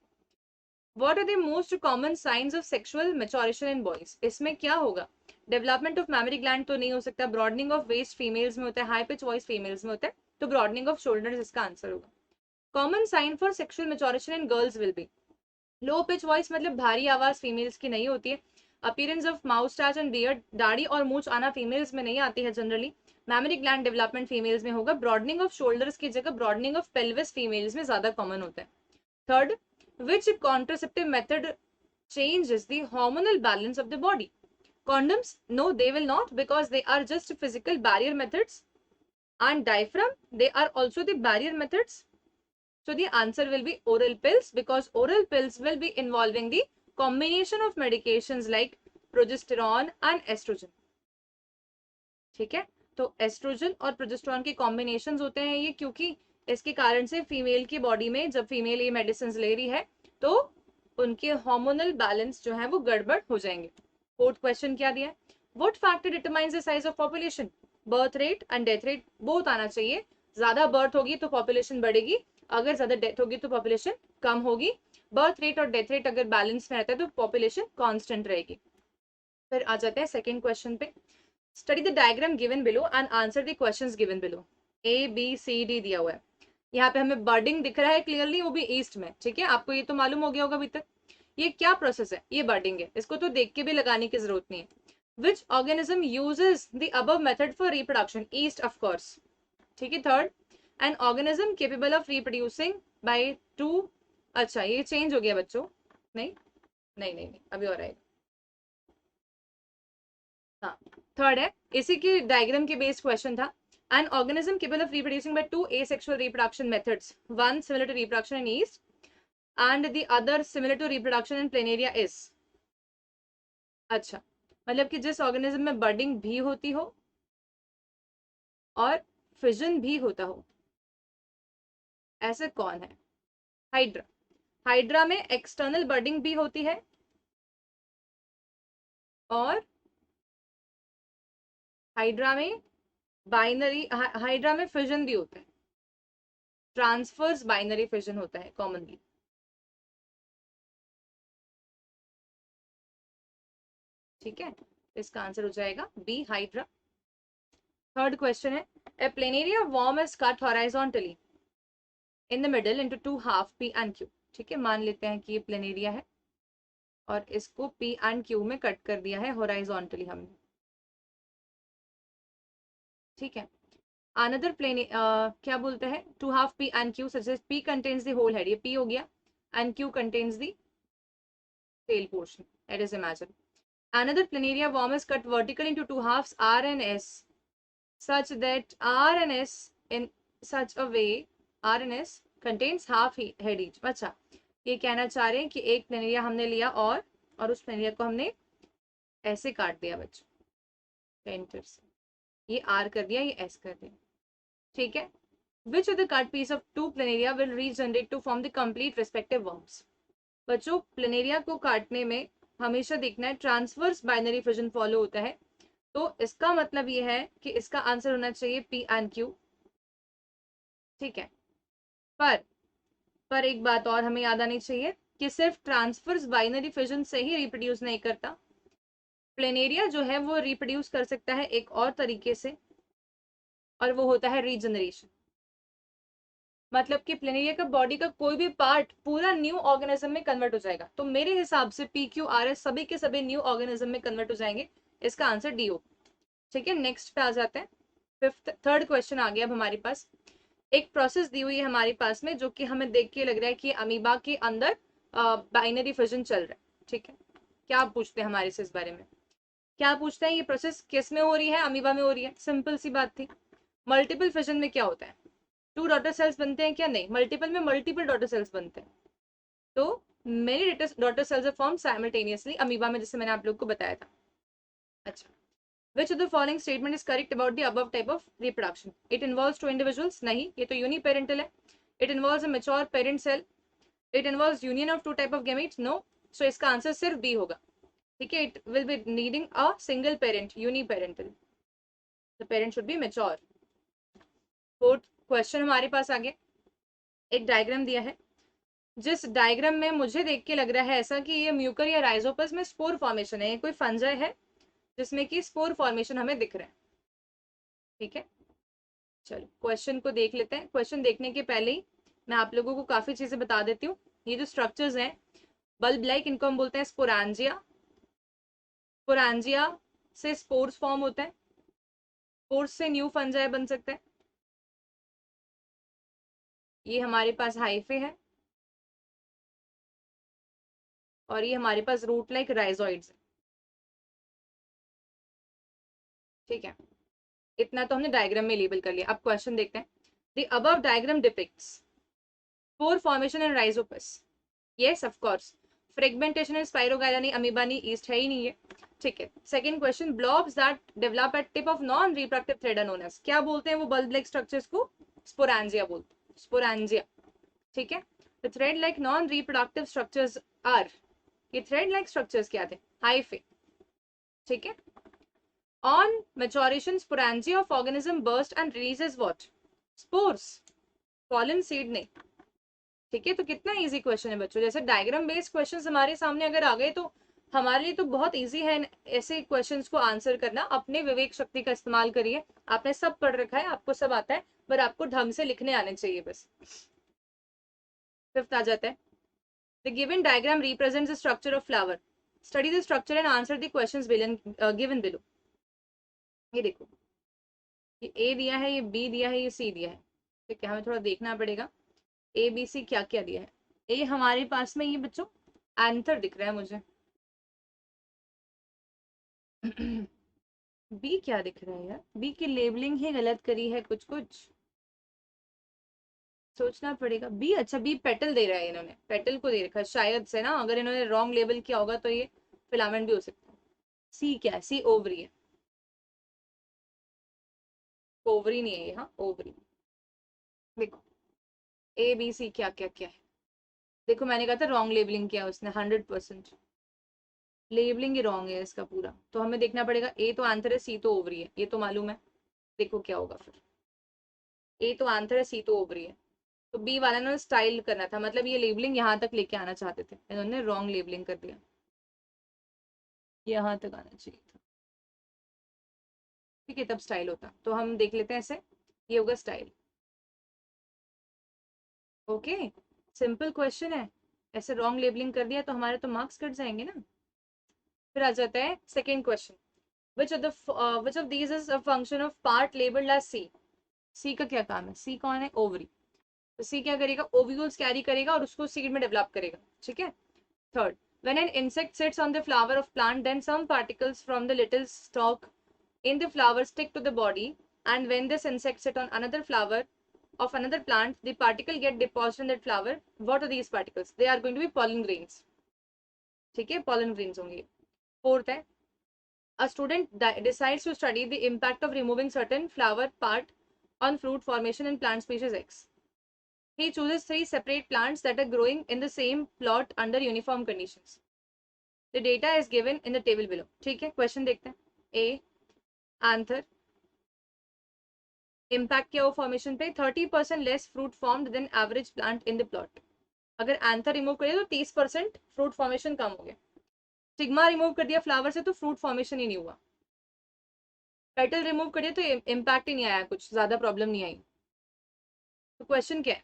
What are the most common signs of sexual maturation in boys? इसमें क्या होगा? डेवलपमेंट ऑफ मैमरी ग्लैंड तो नहीं हो सकता. ब्रॉडनिंग ऑफ वेस्ट फीमेल्स में होता है, हाई पिच वॉइस फीमेल्स में होता है, तो ब्रॉडनिंग ऑफ शोल्डर्स इसका आंसर होगा. Common sign for sexual maturation in girls will be low pitch voice, मतलब भारी आवाज फीमेल्स की नहीं होती है. Appearance of moustache and beard, दाढ़ी और मूछ आना फीमेल्स में नहीं आती है generally. Mammary gland development females में होगा। ब्रॉडनिंग ऑफ शोल्डर्स की जगह ब्रॉडनिंग ऑफ पेल्विस फीमेल्स में ज्यादा कॉमन होता है। Third, which contraceptive method changes the hormonal balance of the body? Condoms? No, they will not, because they are just physical barrier methods. And diaphragm? They are also the barrier methods. So the answer will be oral pills, because oral pills will be involving the combination of medications like progesterone and estrogen. ठीक है, तो oestrogen और progesterone के combination होते हैं ये, क्योंकि इसके कारण से फीमेल की बॉडी में जब फीमेल ये मेडिसिन ले रही है तो उनके हार्मोनल बैलेंस जो है वो गड़बड़ हो जाएंगे। फोर्थ क्वेश्चन क्या दिया है? What factor determines the size of population? Birth rate and death rate both आना चाहिए। ज्यादा बर्थ होगी तो पॉपुलेशन बढ़ेगी, अगर ज्यादा डेथ होगी तो पॉपुलेशन कम होगी। बर्थ रेट और डेथ रेट अगर बैलेंस में रहता है तो पॉपुलेशन कांस्टेंट रहेगी। फिर आ जाते हैं सेकंड क्वेश्चन पे। Study the diagram given below and answer the questions given below. A B C D दिया हुआ है। यहाँ पे हमें बर्डिंग दिख रहा है क्लियरली, वो भी ईस्ट में। ठीक है, आपको ये तो मालूम हो गया होगा अभी तक। ये क्या प्रोसेस है? ये बर्डिंग है, इसको तो देख के भी लगाने की जरूरत नहीं है। Which organism uses the above method for reproduction? East of course. ठीक है। Third, an organism capable of reproducing by two. अच्छा, ये चेंज हो गया बच्चों। नहीं नहीं नहीं, नहीं अभी और आएगा। हाँ, थर्ड है, इसी के डायग्राम के बेस्ड क्वेश्चन था। An organism capable of reproducing by two asexual reproduction methods, one similar to reproduction in yeast and the other similar to reproduction in planaria is। अच्छा, मतलब कि जिस ऑर्गेनिज्म में बर्डिंग भी होती हो और फिजन भी होता हो, ऐसे कौन है? हाइड्रा। हाइड्रा में एक्सटर्नल बर्डिंग भी होती है और हाइड्रा में बाइनरी, हाइड्रा में फिजन भी होता है, ट्रांसफर्स बाइनरी फिजन होता है कॉमनली। ठीक है, इसका आंसर हो जाएगा बी, हाइड्रा। थर्ड क्वेश्चन है, a planaria worm is cut horizontally in the middle into two half P and Q. ठीक है, मान लेते हैं कि ये प्लेनेरिया है और इसको पी एंड क्यू में कट कर दिया है हॉरिजॉन्टली हमने। ठीक है, अनदर प्लेन क्या बोलते हैं, two half P and Q suggest P contains the whole head, ये पी हो गया, and Q contains the tail portion, let us imagine. Another planaria worm is cut vertically into two halves R and S such that R and S in such a way R and S contains half head each। अच्छा, ये कहना चाह रहे हैं कि एक planaria हमने लिया और उस प्लेनेरिया को हमने ऐसे काट दिया बच्चों, सेंटर से ये R कर दिया, ये S कर दिया। ठीक है, which of the cut piece of two planaria will regenerate to form the complete respective worms? बच्चों, प्लेनेरिया को काटने में हमेशा देखना है ट्रांसवर्स बाइनरी फिजन फॉलो होता है, तो इसका मतलब ये है कि इसका आंसर होना चाहिए पी एंड क्यू। ठीक है, पर एक बात और हमें याद आनी चाहिए कि सिर्फ ट्रांसवर्स बाइनरी फिजन से ही रिप्रोड्यूस नहीं करता, प्लेनेरिया जो है वो रिप्रोड्यूस कर सकता है एक और तरीके से, और वो होता है रीजनरेशन। मतलब कि प्लेनेरिया का बॉडी का कोई भी पार्ट पूरा न्यू ऑर्गेनिज्म में कन्वर्ट हो जाएगा। तो मेरे हिसाब से पी क्यू आर एस सभी के सभी न्यू ऑर्गेनिज्म में कन्वर्ट हो जाएंगे। इसका आंसर डी हो। ठीक है, नेक्स्ट पे आ जाते हैं। थर्ड क्वेश्चन आ गया अब हमारे पास। एक प्रोसेस दी हुई है हमारे पास में, जो कि हमें देख के लग रहा है कि अमीबा के अंदर बाइनरी फिजन चल रहा है। ठीक है, क्या पूछते हैं हमारे से इस बारे में? क्या पूछते हैं, ये प्रोसेस किस में हो रही है? अमीबा में हो रही है। सिंपल सी बात थी। मल्टीपल फिजन में क्या होता है? टू डॉटर सेल्स बनते हैं क्या? नहीं, मल्टीपल में मल्टीपल डॉटर सेल्स बनते हैं। तो many daughter cells are form simultaneously amoeba में, जैसे मैंने आप लोग को बताया था। अच्छा, which of the following statement is correct about the above type of reproduction? It involves two individuals। नहीं, ये तो uniparental है। It involves a mature parent cell। It involves union of two type of gametes। No, so इसका answer सिर्फ B होगा। ठीक है, it will be needing a single parent, uniparental। The parent should be mature। Fourth question हमारे पास आ गया। एक diagram दिया है, जिस डायग्राम में मुझे देख के लग रहा है ऐसा कि ये म्यूकर या राइजोपस में स्पोर फॉर्मेशन है, ये कोई फंजाई है जिसमें कि स्पोर फॉर्मेशन हमें दिख रहा है। ठीक है, चलो क्वेश्चन को देख लेते हैं। क्वेश्चन देखने के पहले ही मैं आप लोगों को काफी चीजें बता देती हूँ। ये जो स्ट्रक्चर्स हैं बल्ब लाइक, इनको हम बोलते हैं स्पोरांजिया। स्पोरेंजिया से स्पोर्स फॉर्म होते हैं, स्पोर्स से न्यू फंजाई बन सकते हैं। ये हमारे पास हाइफे है और ये हमारे पास रूट लाइक राइजोइड्स है। ठीक है, इतना तो हमने डायग्राम में लेबल कर लिया। अब क्वेश्चन देखते हैं। The above diagram depicts spore formation in Rhizopus. Yes of course, fragmentation in Spirogyra नहीं, अमीबा नहीं, ईस्ट है ही नहीं है। ठीक है, second question, blobs that develop at tip of non reproductive thread are known as. क्या बोलते हैं वो बल्ब लाइक स्ट्रक्चर्स को? स्पोरेंजिया बोलते हैं, स्पोरेंजिया। ठीक है, the thread like non reproductive structures are, ये थ्रेड लाइक स्ट्रक्चर्स क्या थे? हाइफे। ठीक है, on maturation sporangia of organism burst and releases what? Spores, pollen seed नहीं। ठीक है, तो कितना इजी क्वेश्चन है बच्चों। जैसे डायग्राम बेस्ड क्वेश्चंस हमारे सामने अगर आ गए तो हमारे लिए तो बहुत इजी है ऐसे क्वेश्चंस को आंसर करना। अपने विवेक शक्ति का इस्तेमाल करिए, आपने सब पढ़ रखा है, आपको सब आता है, पर आपको ढंग से लिखने आने चाहिए बस। फिफ्थ आ जाता है, the given diagram represents the structure of flower, study the structure and answer the questions given below. ये देखो, ये ए दिया है, ये बी दिया है, ये सी दिया है। ठीक है, हमें थोड़ा देखना पड़ेगा ए बी सी क्या क्या दिया है। ए हमारे पास में ये बच्चों एंथर दिख रहा है मुझे। बी क्या दिख रहा है यार? बी की लेबलिंग ही गलत करी है कुछ कुछ, सोचना पड़ेगा। बी, अच्छा बी पेटल दे रहा है, इन्होंने पेटल को दे रखा है शायद से ना। अगर इन्होंने रॉन्ग लेबल किया होगा तो ये फिलामेंट भी हो सकता है। सी क्या है? सी ओवरी है, ओवरी नहीं है ये, हाँ ओवरी। देखो ए बी सी क्या क्या क्या है। देखो मैंने कहा था रॉन्ग लेबलिंग किया उसने, 100% लेबलिंग ही रॉन्ग है इसका पूरा। तो हमें देखना पड़ेगा, ए तो आंसर है, सी तो ओवरी है, ये तो मालूम है। देखो क्या होगा फिर, ए तो आंसर है, सी तो ओवरी है। तो बी वाला ने स्टाइल करना था, मतलब ये लेबलिंग यहाँ तक लेके आना चाहते थे, इन्होंने रॉन्ग लेबलिंग कर दिया, यहाँ तक आना चाहिए था। ठीक है, तब स्टाइल होता। तो हम देख लेते हैं ऐसे, ये होगा स्टाइल। ओके, सिंपल क्वेश्चन है, ऐसे रॉन्ग लेबलिंग कर दिया तो हमारे तो मार्क्स कट जाएंगे ना। फिर आ जाता है second question, which of these is a function of part labeled as C? सी का क्या काम है? सी कौन है? ओवरी। तो सी क्या करेगा? ओव्यूल्स कैरी करेगा और उसको सीड में डेवलप करेगा। ठीक है, third, when an insect sits on the flower of plant then some particles from the little stalk in the flower stick to the body, and when this insect sit on another flower of another plant the particle get deposited in that flower. What are these particles? They are going to be pollen grains। ठीक है, pollen grains होंगे। Fourth है, a student decides to study the impact of removing certain flower part on fruit formation in plant species X. He chooses 3 separate plants that are growing in the same plot under uniform conditions. The data is given in the table below. ठीक है, question देखते हैं। A answer, impact क्या हो formation पे? 30% less fruit formed than average plant in the plot. अगर answer remove करिए तो 30% फ्रूट फॉर्मेशन कम हो गया। स्टिग्मा रिमूव कर दिया फ्लावर से तो फ्रूट फॉर्मेशन ही नहीं हुआ। पेटल रिमूव करिए तो इम्पैक्ट ही नहीं आया, कुछ ज्यादा प्रॉब्लम नहीं आई। तो क्वेश्चन क्या है?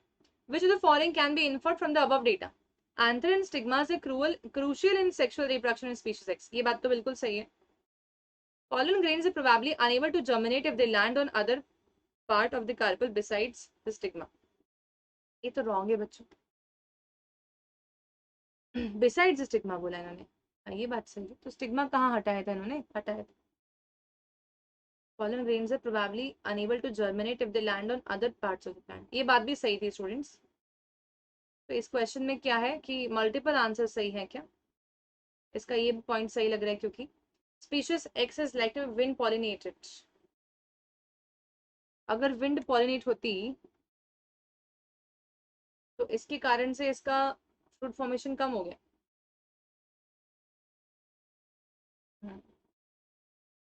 Which of the following can be inferred from the above data? Anther and stigmas are crucial in sexual reproduction in species X. ये बात तो बिल्कुल सही है। Pollen grains are probably unable to germinate if they land on other part of the carpel besides the stigma. ये तो wrong है बच्चों, बिसाइड्स स्टिग्मा बोला इन्होंने। ये बात सही है, तो स्टिग्मा कहाँ हटाया था इन्होंने? हटाया था। Pollen grains are probably unable to germinate if they land on other parts of the plant। ये बात भी सही थी स्टूडेंट्स। तो इस क्वेश्चन में क्या है कि मल्टीपल आंसर सही है क्या? इसका ये पॉइंट सही लग रहा है क्योंकि species X is like to wind pollinated. अगर विंड पॉलिनेट होती तो इसके कारण से इसका फ्रूट फॉर्मेशन कम हो गया।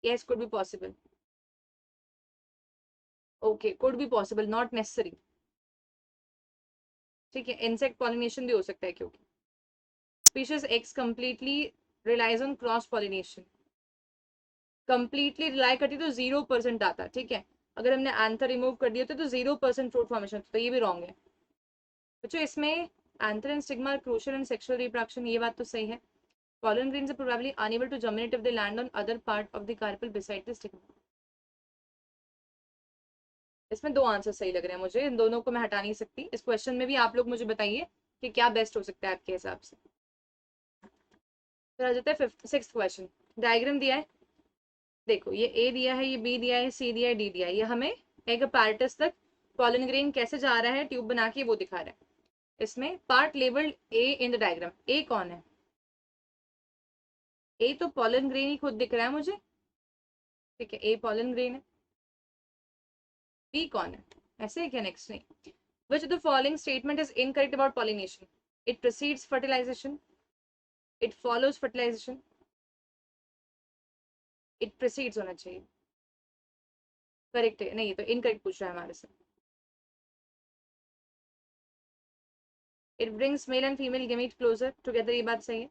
Yes, could be possible. Okay, could be possible, not necessary. ठीक है, इंसेक्ट पॉलिनेशन भी हो सकता है क्योंकि species X completely relies on cross pollination. Completely rely करती तो 0% आता। ठीक है, अगर हमने एंथर रिमूव कर दिया तो 0% फ्रूट फॉर्मेशन होता, तो ये भी रॉन्ग है बच्चों। इसमें anther and stigma crucial and sexual reproduction, ये बात तो सही है। Pollen grains are probably unable to germinate if they land on other part of the carpel beside the stigma. इसमें दो आंसर सही लग रहे हैं मुझे, इन दोनों को मैं हटा नहीं सकती। इस क्वेश्चन में भी आप लोग मुझे बताइए कि क्या बेस्ट हो सकता है आपके हिसाब से। फिर आ जाता है फिफ्थ सिक्स्थ क्वेश्चन। डायग्राम दिया है, देखो ये ए दिया है, ये बी दिया है, सी दिया है, डी दिया है। ये हमें एक apparatus तक पॉलन ग्रेन कैसे जा रहा है ट्यूब बना के वो दिखा रहा है। इसमें part labelled A in the diagram. A कौन है? ए तो पॉलन ग्रेन ही खुद दिख रहा है मुझे, ठीक है, ए पॉलन ग्रेन है। बी कौन है? ऐसे है क्या? नेक्स्ट नहीं। Which of the following statement is incorrect about pollination? It precedes fertilization. It follows fertilization. It precedes होना चाहिए। करेक्ट है? नहीं, तो इनकरेक्ट पूछ रहा है हमारे से। It brings male and female gamete closer together, ये बात सही है।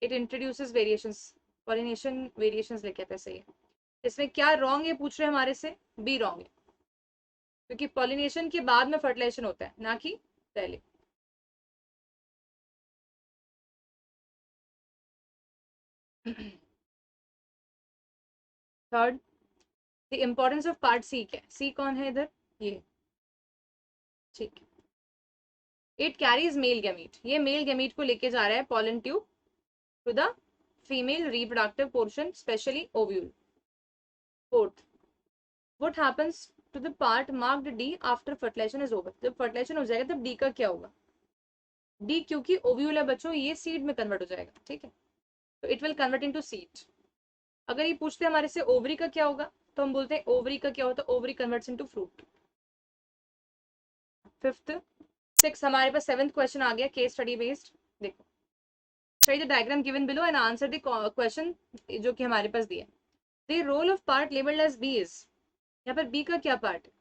It introduces variations. Pollination variations लेके आता है, सही है। इसमें क्या रॉन्ग है पूछ रहे हैं हमारे से? बी रॉन्ग है, क्योंकि पॉलिनेशन के बाद में फर्टिलाइजेशन होता है, ना कि पहले। Third, the importance of part C क्या है? सी कौन है इधर? ये, ठीक है। इट कैरीज मेल गैमीट, ये मेल गैमीट को लेके जा रहा है pollen tube to the female reproductive portion, specially ovule. Fourth, what happens to the part marked D after fertilisation is over? जब फर्टिलाइजेशन हो जाएगा तब डी का क्या होगा? डी क्योंकि ओव्यूल है बच्चों, ये सीड में कन्वर्ट हो जाएगा, ठीक है, तो it will convert into seed. अगर ये पूछते हैं हमारे से ओवरी का क्या होगा, तो हम बोलते हैं ओवरी का क्या होता है? Ovary converts into fruit. Fifth six, हमारे पास सेवंथ क्वेश्चन आ गया केस स्टडी बेस्ड। देखो, study the diagram given below and answer the question जो कि हमारे पास दिया। The role of part labelled as B is, यहाँ पर बी का क्या पार्ट है?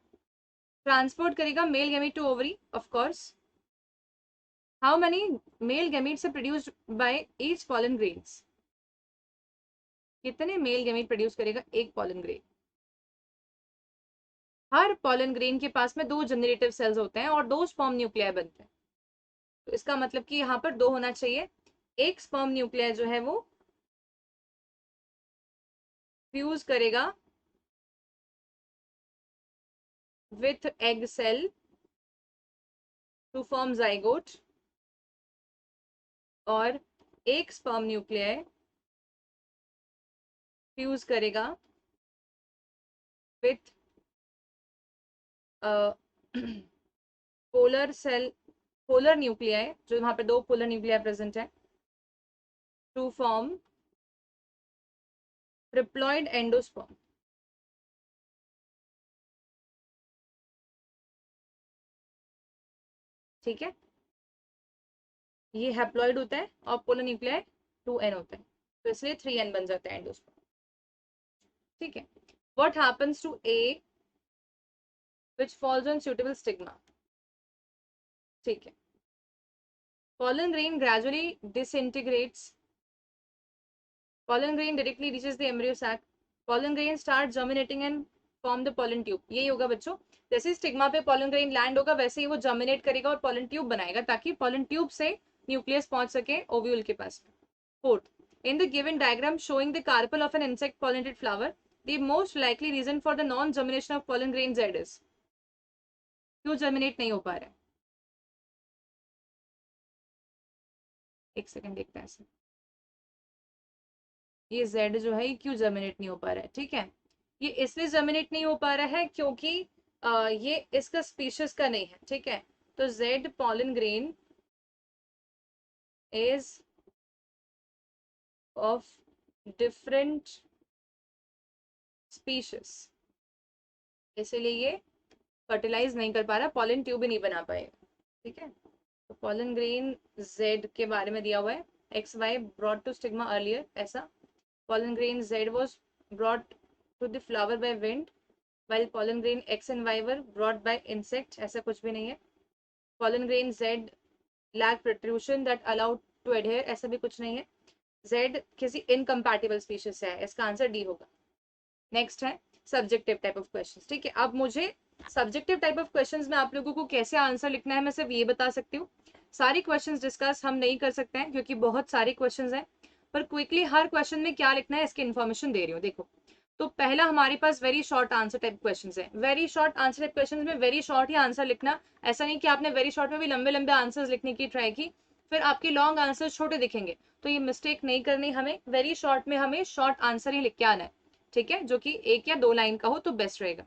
ट्रांसपोर्ट करेगा male gamete to ovary, of course. How many male gametes are produced by each pollen grains? कितने मेल गैमीट प्रोड्यूस करेगा एक पॉलन ग्रेन? हर pollen grain के पास में दो जनरेटिव सेल्स होते हैं और दो स्पर्म न्यूक्लियाई बनते हैं, तो इसका मतलब कि यहाँ पर दो होना चाहिए। एक स्पर्म न्यूक्लियाई जो है वो फ्यूज करेगा with egg cell to form zygote, और एक स्पर्म न्यूक्लियाई फ्यूज करेगा with polar cell, polar nuclei, जो वहां पे दो पोलर न्यूक्लियाई प्रेजेंट है, टू फॉर्म ट्रिप्लॉइड एंडोस्पर्म। ठीक है, ये हैप्लॉइड होता है और पोलर न्यूक्लियाई 2n होता है, तो इसलिए 3n बन जाता है एंडोस्पर्म। ठीक है, what happens to a which falls on suitable stigma? ठीक है, pollen grain gradually disintegrates, pollen grain directly reaches the embryo sac, pollen grain start germinating and form the pollen tube। यही होगा बच्चों, जैसे स्टिग्मा पे pollen grain land होगा वैसे ही वो जर्मिनेट करेगा और pollen tube बनाएगा, ताकि pollen tube से न्यूक्लियस पहुंच सके ओव्यूल के पास। Fourth, in the given diagram showing the carpel of an insect pollinated flower, the most likely reason for the non germination of pollen grain Z is? क्यों germinate नहीं हो पा रहा है? एक सेकंड देखते हैं, ये Z जो है ये क्यों जर्मिनेट नहीं हो पा रहा है? ठीक है, ये इसलिए जर्मिनेट नहीं हो पा रहा है क्योंकि ये इसका स्पीशीज का नहीं है, ठीक है, तो Z pollen grain is of different species, इसलिए ये फर्टिलाइज नहीं कर पा रहा, पॉलन ट्यूब भी नहीं बना पाएगा। ठीक है, तो पॉलन ग्रेन Z के बारे में दिया हुआ है, XY brought to stigma earlier, ऐसा। pollen grain Z was brought to the flower by wind, while pollen grain X and Y were brought by insect, ऐसा कुछ भी नहीं है। pollen grain Z lack protrusion that allowed to adhere, ऐसा भी कुछ नहीं है। Z किसी इनकम्पैटिबल स्पीशीज है, इसका आंसर डी होगा। नेक्स्ट है सब्जेक्टिव टाइप ऑफ क्वेश्चंस। ठीक है, अब मुझे सब्जेक्टिव टाइप ऑफ क्वेश्चंस में आप लोगों को कैसे आंसर लिखना है मैं सिर्फ ये बता सकती हूँ। सारी क्वेश्चंस डिस्कस हम नहीं कर सकते हैं क्योंकि बहुत सारे क्वेश्चंस हैं, पर क्विकली हर क्वेश्चन में क्या लिखना है इसकी इन्फॉर्मेशन दे रही हूँ। देखो, तो पहला हमारे पास very short answer type questions है। Very short answer type questions में वेरी शॉर्ट ही आंसर लिखना, ऐसा नहीं कि आपने वेरी शॉर्ट में भी लंबे लंबे आंसर्स लिखने की ट्राई की, फिर आपके लॉन्ग आंसर छोटे दिखेंगे, तो ये मिस्टेक नहीं करनी हमें। वेरी शॉर्ट में हमें शॉर्ट आंसर ही लिख के आना है, ठीक है, जो कि 1 या 2 लाइन का हो तो बेस्ट रहेगा।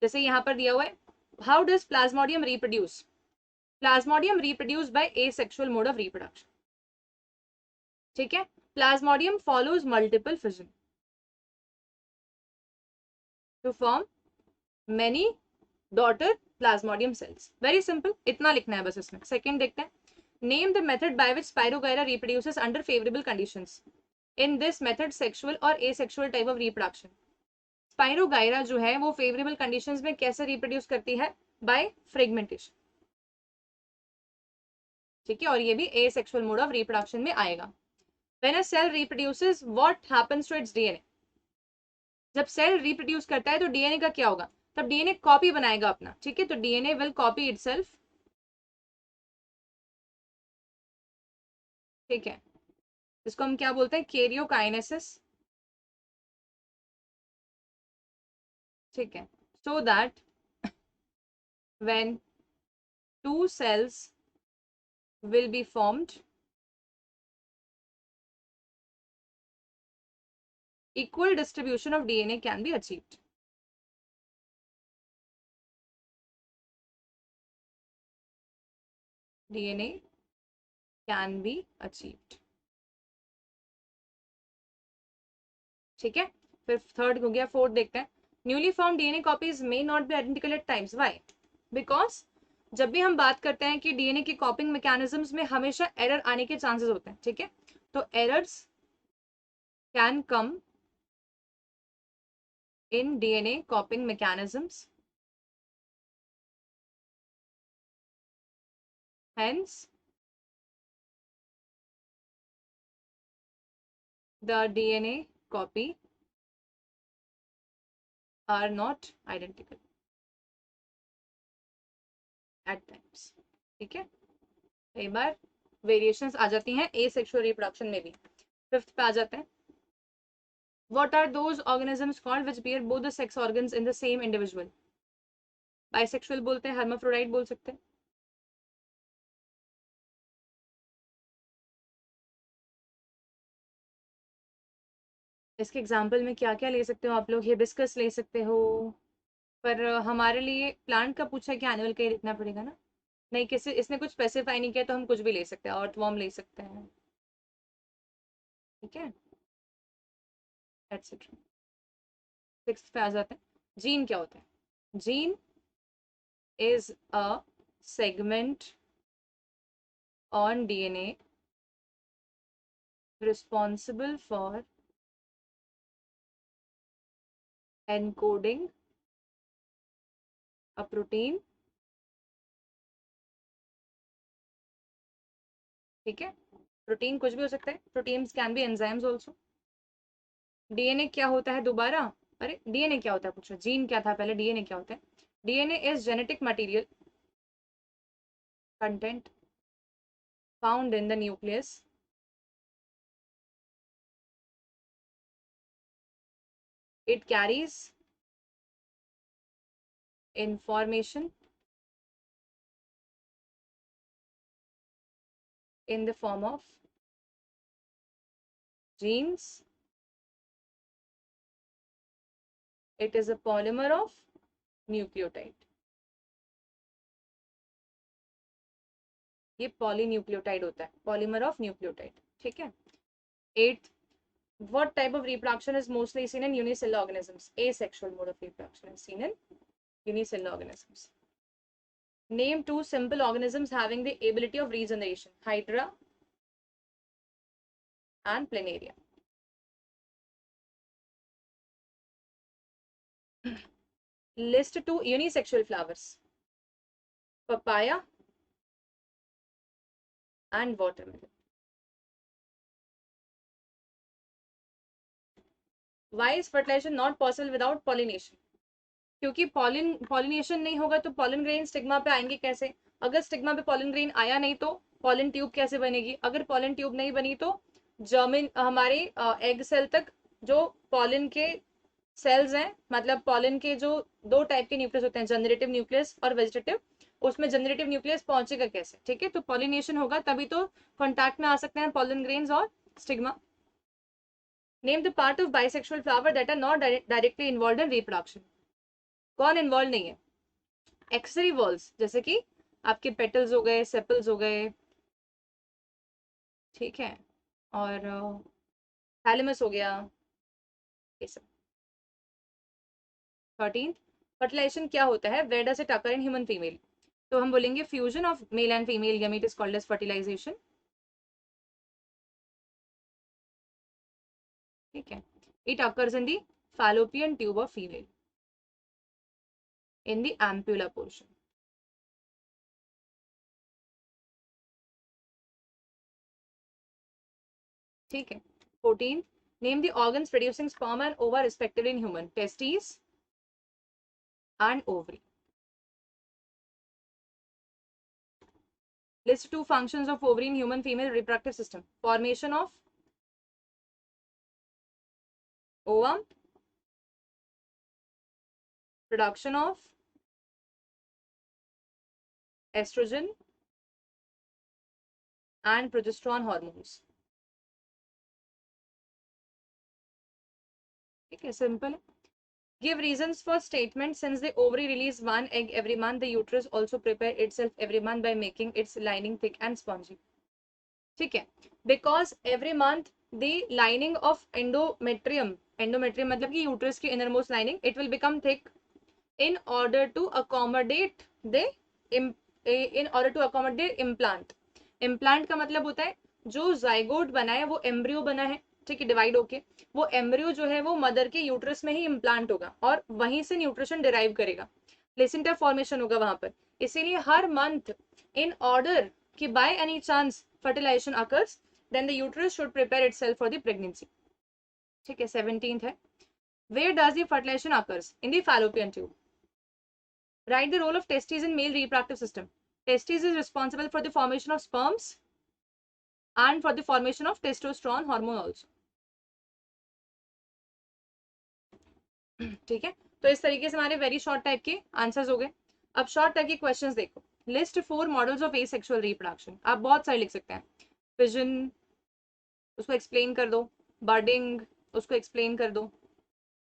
जैसे यहाँ पर दिया हुआ है, how does plasmodium reproduce? Plasmodium reproduce by asexual mode of reproduction, ठीक है। Plasmodium follows multiple fission to form many daughter plasmodium cells. Very simple, इतना लिखना है बस इसमें। सेकंड देखते हैं, name the method by which spirogyra reproduces under favourable conditions. In this method sexual और asexual type of reproduction. Spirogyra जो है वो फेवरेबल कंडीशंस में कैसे रिप्रोड्यूस करती है? बाय फ्रेगमेंटेशन, ठीक है, और ये भी एसेक्सुअल मोड ऑफ रिप्रोडक्शन में आएगा। When a cell reproduces what happens to its DNA? जब सेल रिप्रोड्यूस करता है तो डीएनए का क्या होगा? तब डीएनए कॉपी बनाएगा अपना, ठीक है, तो डीएनए विल कॉपी इटसेल्फ, ठीक है। इसको हम क्या बोलते हैं? कैरियोकाइनेसिस, ठीक है। So that when two cells will be formed, equal distribution of DNA can be achieved. DNA can be achieved, ठीक है। फिर थर्ड हो गया, फोर्थ देखते हैं, newly form DNA copies may not be identical at times. Why? Because जब भी हम बात करते हैं कि डीएनए की कॉपिंग मैकेनिज्म्स में हमेशा एरर आने के चांसेस होते हैं, ठीक है, तो errors can come in DNA कॉपिंग mechanisms, hence the DNA copy are not identical at times, ठीक है। कई बार वेरिएशंस आ जाती हैं एसेक्सुअल रिप्रोडक्शन में भी। फिफ्थ पे आ जाते हैं, what are those organisms called which bear both the sex organs in the same individual? Bisexual बोलते हैं, हर्माफ्रोडाइट बोल सकते हैं। इसके एग्जाम्पल में क्या क्या ले सकते हो आप लोग? हिबिस्कस ले सकते हो, पर हमारे लिए प्लांट का पूछा है कि एनिमल का ही लिखना पड़ेगा ना? नहीं, किसी इसने कुछ स्पेसिफाई नहीं किया तो हम कुछ भी ले सकते हैं, अर्थवॉर्म ले सकते हैं, ठीक है, एटसेट्रा। सिक्स्थ पे आ जाते हैं, जीन क्या होता है? Gene is a segment on DNA responsible for encoding a protein, ठीक है। प्रोटीन कुछ भी हो सकता है, proteins can be enzymes also. DNA क्या होता है दोबारा? अरे डीएनए क्या होता है पूछो, जीन क्या था पहले, डीएनए क्या होता है? DNA is genetic material content found in the nucleus it carries information in the form of genes. It is a polymer of nucleotide. ये पॉलीन्यूक्लियोटाइड होता है, पॉलीमर ऑफ न्यूक्लियोटाइड, ठीक है। Eighth, what type of reproduction is mostly seen in unicellular organisms? Asexual mode of reproduction is seen in unicellular organisms. Name two simple organisms having the ability of regeneration. Hydra and Planaria. List two unisexual flowers. Papaya and watermelon. Why is fertilization not possible without pollination? क्योंकि pollination नहीं होगा तो pollen grain stigma पे आएंगे कैसे? अगर stigma पे pollen grain आया नहीं तो पॉलन ट्यूब कैसे बनेगी? अगर पॉलन ट्यूब नहीं बनी तो जर्मिन हमारे एग सेल तक जो पॉलन के सेल्स हैं, मतलब पॉलन के जो दो टाइप के न्यूक्लियस होते हैं, जनरेटिव न्यूक्लियस और वेजिटेटिव, उसमें जनरेटिव न्यूक्लियस पहुंचेगा कैसे? ठीक है, तो पॉलिनेशन होगा तभी तो कांटेक्ट में आ सकते हैं पॉलन ग्रेन्स और stigma. Name the part of bisexual flower that are not directly involve in reproduction. कौन इन्वॉल्व नहीं है? एक्सेसरी वॉल्स, जैसे कि आपके पेटल्स हो गए, सेपल्स हो गए, ठीक है, और थैलेमस हो गया, ये सब। 13, फर्टिलाइजेशन क्या होता है? Where does it occur in human female? तो हम बोलेंगे fusion of male and female gamete is called as fertilisation. ठीक है, it occurs in the fallopian tube of female in the ampulla portion। ठीक है, 14, name the organs producing sperm and ova respectively in human, testes and ovary। List two functions of ovary in human female reproductive system, formation of ovum, production of estrogen and progesterone hormones। ठीक है, simple है। Give reasons for statement since the ovary release one egg every month, the uterus also prepare itself every month by making its lining thick and spongy। ठीक है, because every month the lining of endometrium, endometrium मतलब कि uterus की innermost lining, it will become thick in order to accommodate the in order to accommodate implant। implant का मतलब होता है जो जाइगोट बना है, वो एम्ब्रियो बना है, ठीक है, डिवाइड होके वो एम्ब्रियो जो है वो मदर के यूट्रस में ही इम्प्लांट होगा और वहीं से न्यूट्रिशन डिराइव करेगा, प्लेसेंटा फॉर्मेशन होगा वहां पर। इसीलिए हर मंथ इन ऑर्डर कि by any chance fertilisation occurs, then the uterus should prepare itself for the pregnancy. ठीक है, 17th है, where does the fertilisation occurs? In the Fallopian tube. Write the role of testes in male reproductive system. Testes is responsible for the formation of sperms and for the formation of testosterone hormone also। ठीक है, तो इस तरीके से हमारे very short type के answers हो गए। अब शॉर्ट टाइप के क्वेश्चंस देखो। List 4 models of asexual reproduction. आप बहुत सारे लिख सकते हैं। फिजन, उसको एक्सप्लेन कर दो। बर्डिंग, उसको एक्सप्लेन कर दो।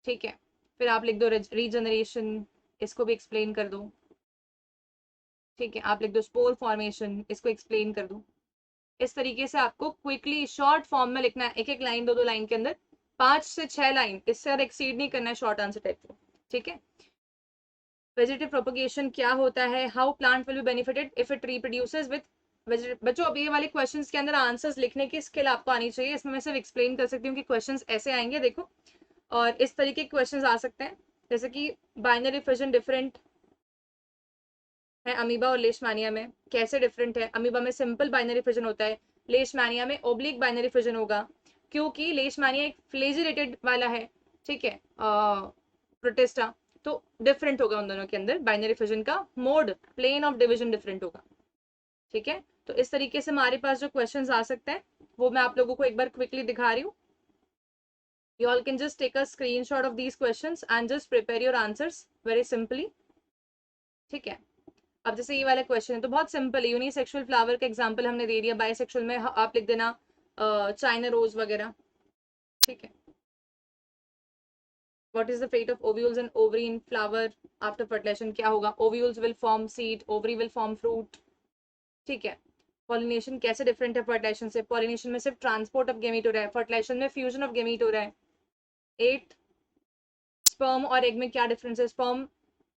ठीक है, फिर आप लिख दो रीजनरेशन, इसको भी एक्सप्लेन कर दो। ठीक है, आप लिख दो स्पोर फॉर्मेशन, इसको एक्सप्लेन कर दो। इस तरीके से आपको क्विकली शॉर्ट फॉर्म में लिखना है, एक एक लाइन, दो दो लाइन के अंदर, 5 से 6 लाइन, इससे ज्यादा एक्सीड नहीं करना है शॉर्ट आंसर टाइप को। ठीक है, वेजिटेटिव प्रोपगेशन क्या होता है? How plant will be benefited if it reproduces with vegetative. बच्चों अब ये वाले क्वेश्चंस के अंदर आंसर्स लिखने की स्किल आपको आनी चाहिए। इसमें मैं सिर्फ एक्सप्लेन कर सकती हूँ कि क्वेश्चंस ऐसे आएंगे, देखो, और इस तरीके के क्वेश्चंस आ सकते हैं, जैसे कि बाइनरी फिजन डिफरेंट है अमीबा और लेशमानिया में, कैसे डिफरेंट है? अमीबा में सिंपल बाइनरी फिजन होता है, लेशमानिया में ओब्लिक बाइनरी फिजन होगा, क्योंकि लेशमानिया एक फ्लेजिलेटेड वाला है, ठीक है, प्रोटिस्टा, तो डिफरेंट होगा उन दोनों के अंदर बाइनरी फिजन का mode, plane of division different होगा। ठीक है, तो इस तरीके से हमारे पास जो क्वेश्चंस आ सकते हैं वो मैं आप लोगों को एक बार क्विकली दिखा रही हूँ। You all can just take a screenshot of these questions and just prepare your answers very simply। ठीक है, अब जैसे ये वाला क्वेश्चन है तो बहुत सिंपल है, यूनिसेक्सुअल फ्लावर का एग्जांपल हमने दे दिया, बायसेक्सुअल में आप लिख देना चाइना रोज वगैरह। ठीक है, what is the fate of ovules and ovary in flower after fertilisation? क्या होगा? Ovules will form seed, ovary will form fruit. ठीक है, पॉलिनेशन कैसे डिफरेंट है फर्टिलाइजेशन से? पॉलिनेशन में सिर्फ ट्रांसपोर्ट ऑफ गेमीट हो रहा है, फर्टिलाइजेशन में फ्यूजन ऑफ गेमीट हो रहा है। 8, स्पर्म और एग में क्या डिफरेंस है? स्पर्म,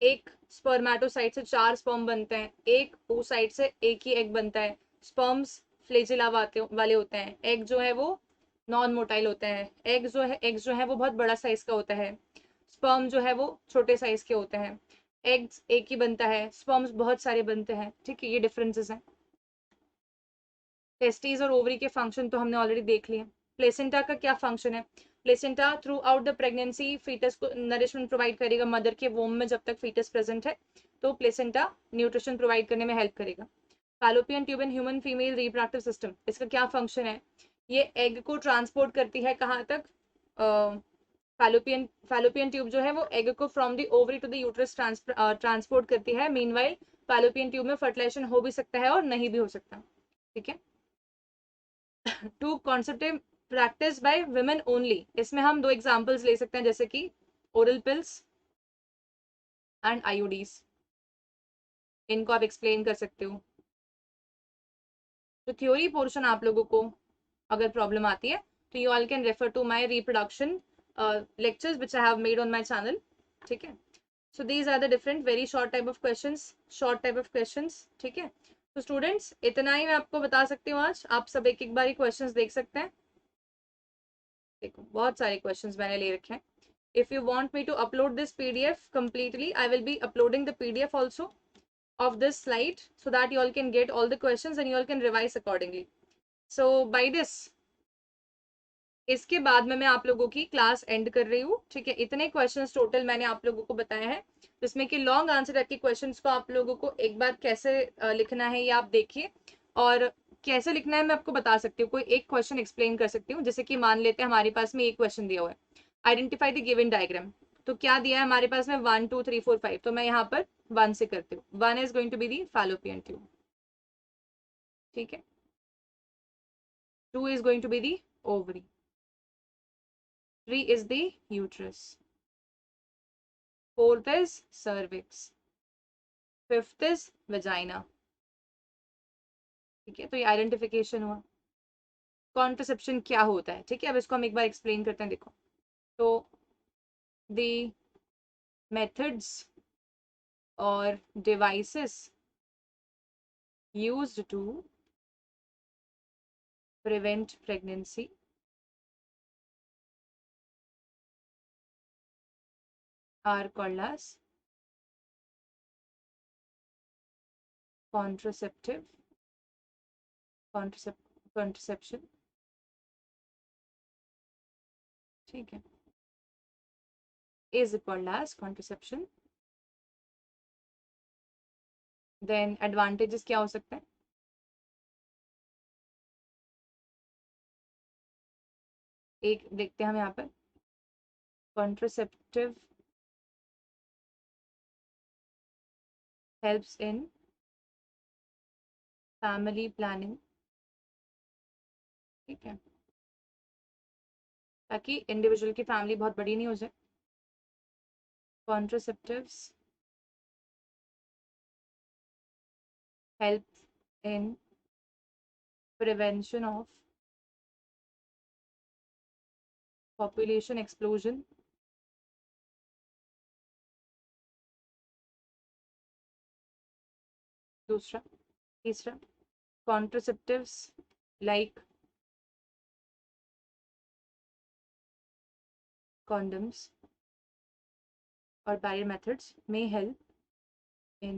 एक स्पर्मेटोसाइट से 4 स्पर्म बनते हैं, एक oocyte से एक ही एग बनता है। स्पर्म्स फ्लेजिला वाले होते हैं, एग जो है वो नॉन मोटाइल होता है। एग्स जो है वो बहुत बड़ा साइज का होता है, स्पर्म जो है वो छोटे साइज के होते हैं। एग्स एक ही बनता है, स्पर्म्स बहुत सारे बनते हैं। ठीक है, ये डिफरेंसेस हैं। टेस्टिस और ओवरी के फंक्शन तो हमने ऑलरेडी देख लिए। प्लेसेंटा का क्या फंक्शन है? Placenta throughout the pregnancy foetus को नरिशमेंट प्रोवाइड करेगा, मदर के वोम में जब तक फीटस प्रेजेंट है तो प्लेसेंटा न्यूट्रिशन प्रोवाइड करने में हेल्प करेगा। फैलोपियन ट्यूब इन ह्यूमन फीमेल रिप्रोडक्टिव सिस्टम, इसका क्या फंक्शन है? ये एग को ट्रांसपोर्ट करती है कहाँ तक, फैलोपियन ट्यूब जो है वो एग को from the ovary to the uterus transport करती है। मीनवाइल फैलोपियन ट्यूब में फर्टिलाइजेशन हो भी सकता है और नहीं भी हो सकता, ठीक है। Two contraceptive practice by women only, इसमें हम दो एग्जांपल्स ले सकते हैं, जैसे कि ओरल पिल्स एंड आईयूडीज, इनको आप एक्सप्लेन कर सकते हो। तो थ्योरी पोर्शन आप लोगों को अगर प्रॉब्लम आती है तो you all can refer to my reproduction lectures which I have made on my channel, ठीक है। So these are the different very short type of questions, ठीक है। तो स्टूडेंट्स इतना ही मैं आपको बता सकती हूँ आज, आप सब एक एक बार क्वेश्चंस देख सकते हैं। देखो बहुत सारे क्वेश्चंस मैंने ले रखे हैं। If you want me to upload this PDF completely, I will be uploading the PDF also of this slide so that you all can get all the questions and you all can revise accordingly. So by this, इसके बाद में मैं आप लोगों की class and कर रही हूँ, ठीक है। इतने क्वेश्चंस टोटल मैंने आप लोगों को बताया है, जिसमें कि लॉन्ग आंसर के क्वेश्चंस को आप लोगों को एक बार कैसे लिखना है ये आप देखिए, और कैसे लिखना है मैं आपको बता सकती हूँ। कोई एक क्वेश्चन एक्सप्लेन कर सकती हूँ, जैसे कि मान लेते हैं हमारे पास में एक क्वेश्चन दिया हुआ है, आइडेंटिफाई द गिवन डायग्राम। तो क्या दिया है हमारे पास में 1 2 3 4 5, तो मैं यहाँ पर 1 से करती हूँ। 1 is going to be the fallopian tube, ठीक है। 2 is going to be the ovary, 3 is the uterus, 4th is cervix, 5th is vagina, ठीक है। तो ये आइडेंटिफिकेशन हुआ। कॉन्ट्रसेप्शन क्या होता है, ठीक है, अब इसको हम एक बार एक्सप्लेन करते हैं। देखो, तो द मेथड्स और devices used to prevent pregnancy are called as contraception, ठीक है, is called as contraception। Then advantages क्या हो सकते हैं, एक देखते हैं हम यहाँ पर। Contraceptive helps in family planning, ठीक है, ताकि इंडिविजुअल की फैमिली बहुत बड़ी नहीं हो जाए। Contraceptives help in prevention of population explosion, दूसरा। तीसरा, contraceptives like condoms or barrier methods may help in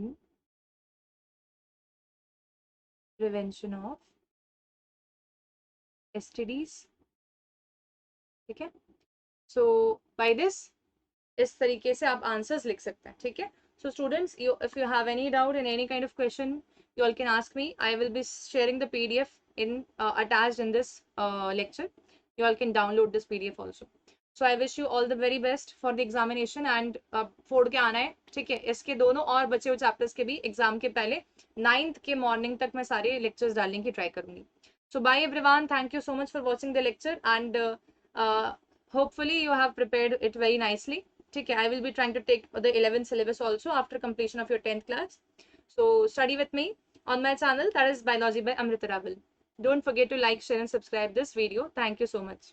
prevention of STDs, ठीक है। सो बाय दिस, इस तरीके से आप आंसर्स लिख सकते हैं, ठीक है। So students, you if you have any doubt in any kind of question, you all can ask me. I will be sharing the PDF in attached in this lecture. You all can download this PDF also. So I wish you all the very best for the examination and फोड़ के आना है, ठीक है। इसके दोनों और बचे हुए चैप्टर्स के भी एग्जाम के पहले 9th के मॉर्निंग तक मैं सारे लेक्चर्स डालने की ट्राई करूंगी। So bye everyone, thank you so much for watching the lecture and hopefully you have prepared it very nicely, ठीक है। I will be trying to take the 11th syllabus also after completion of your 10th class. So study with me on my channel, that is Biology by Amrita Raval. Don't forget to like, share and subscribe this video. Thank you so much.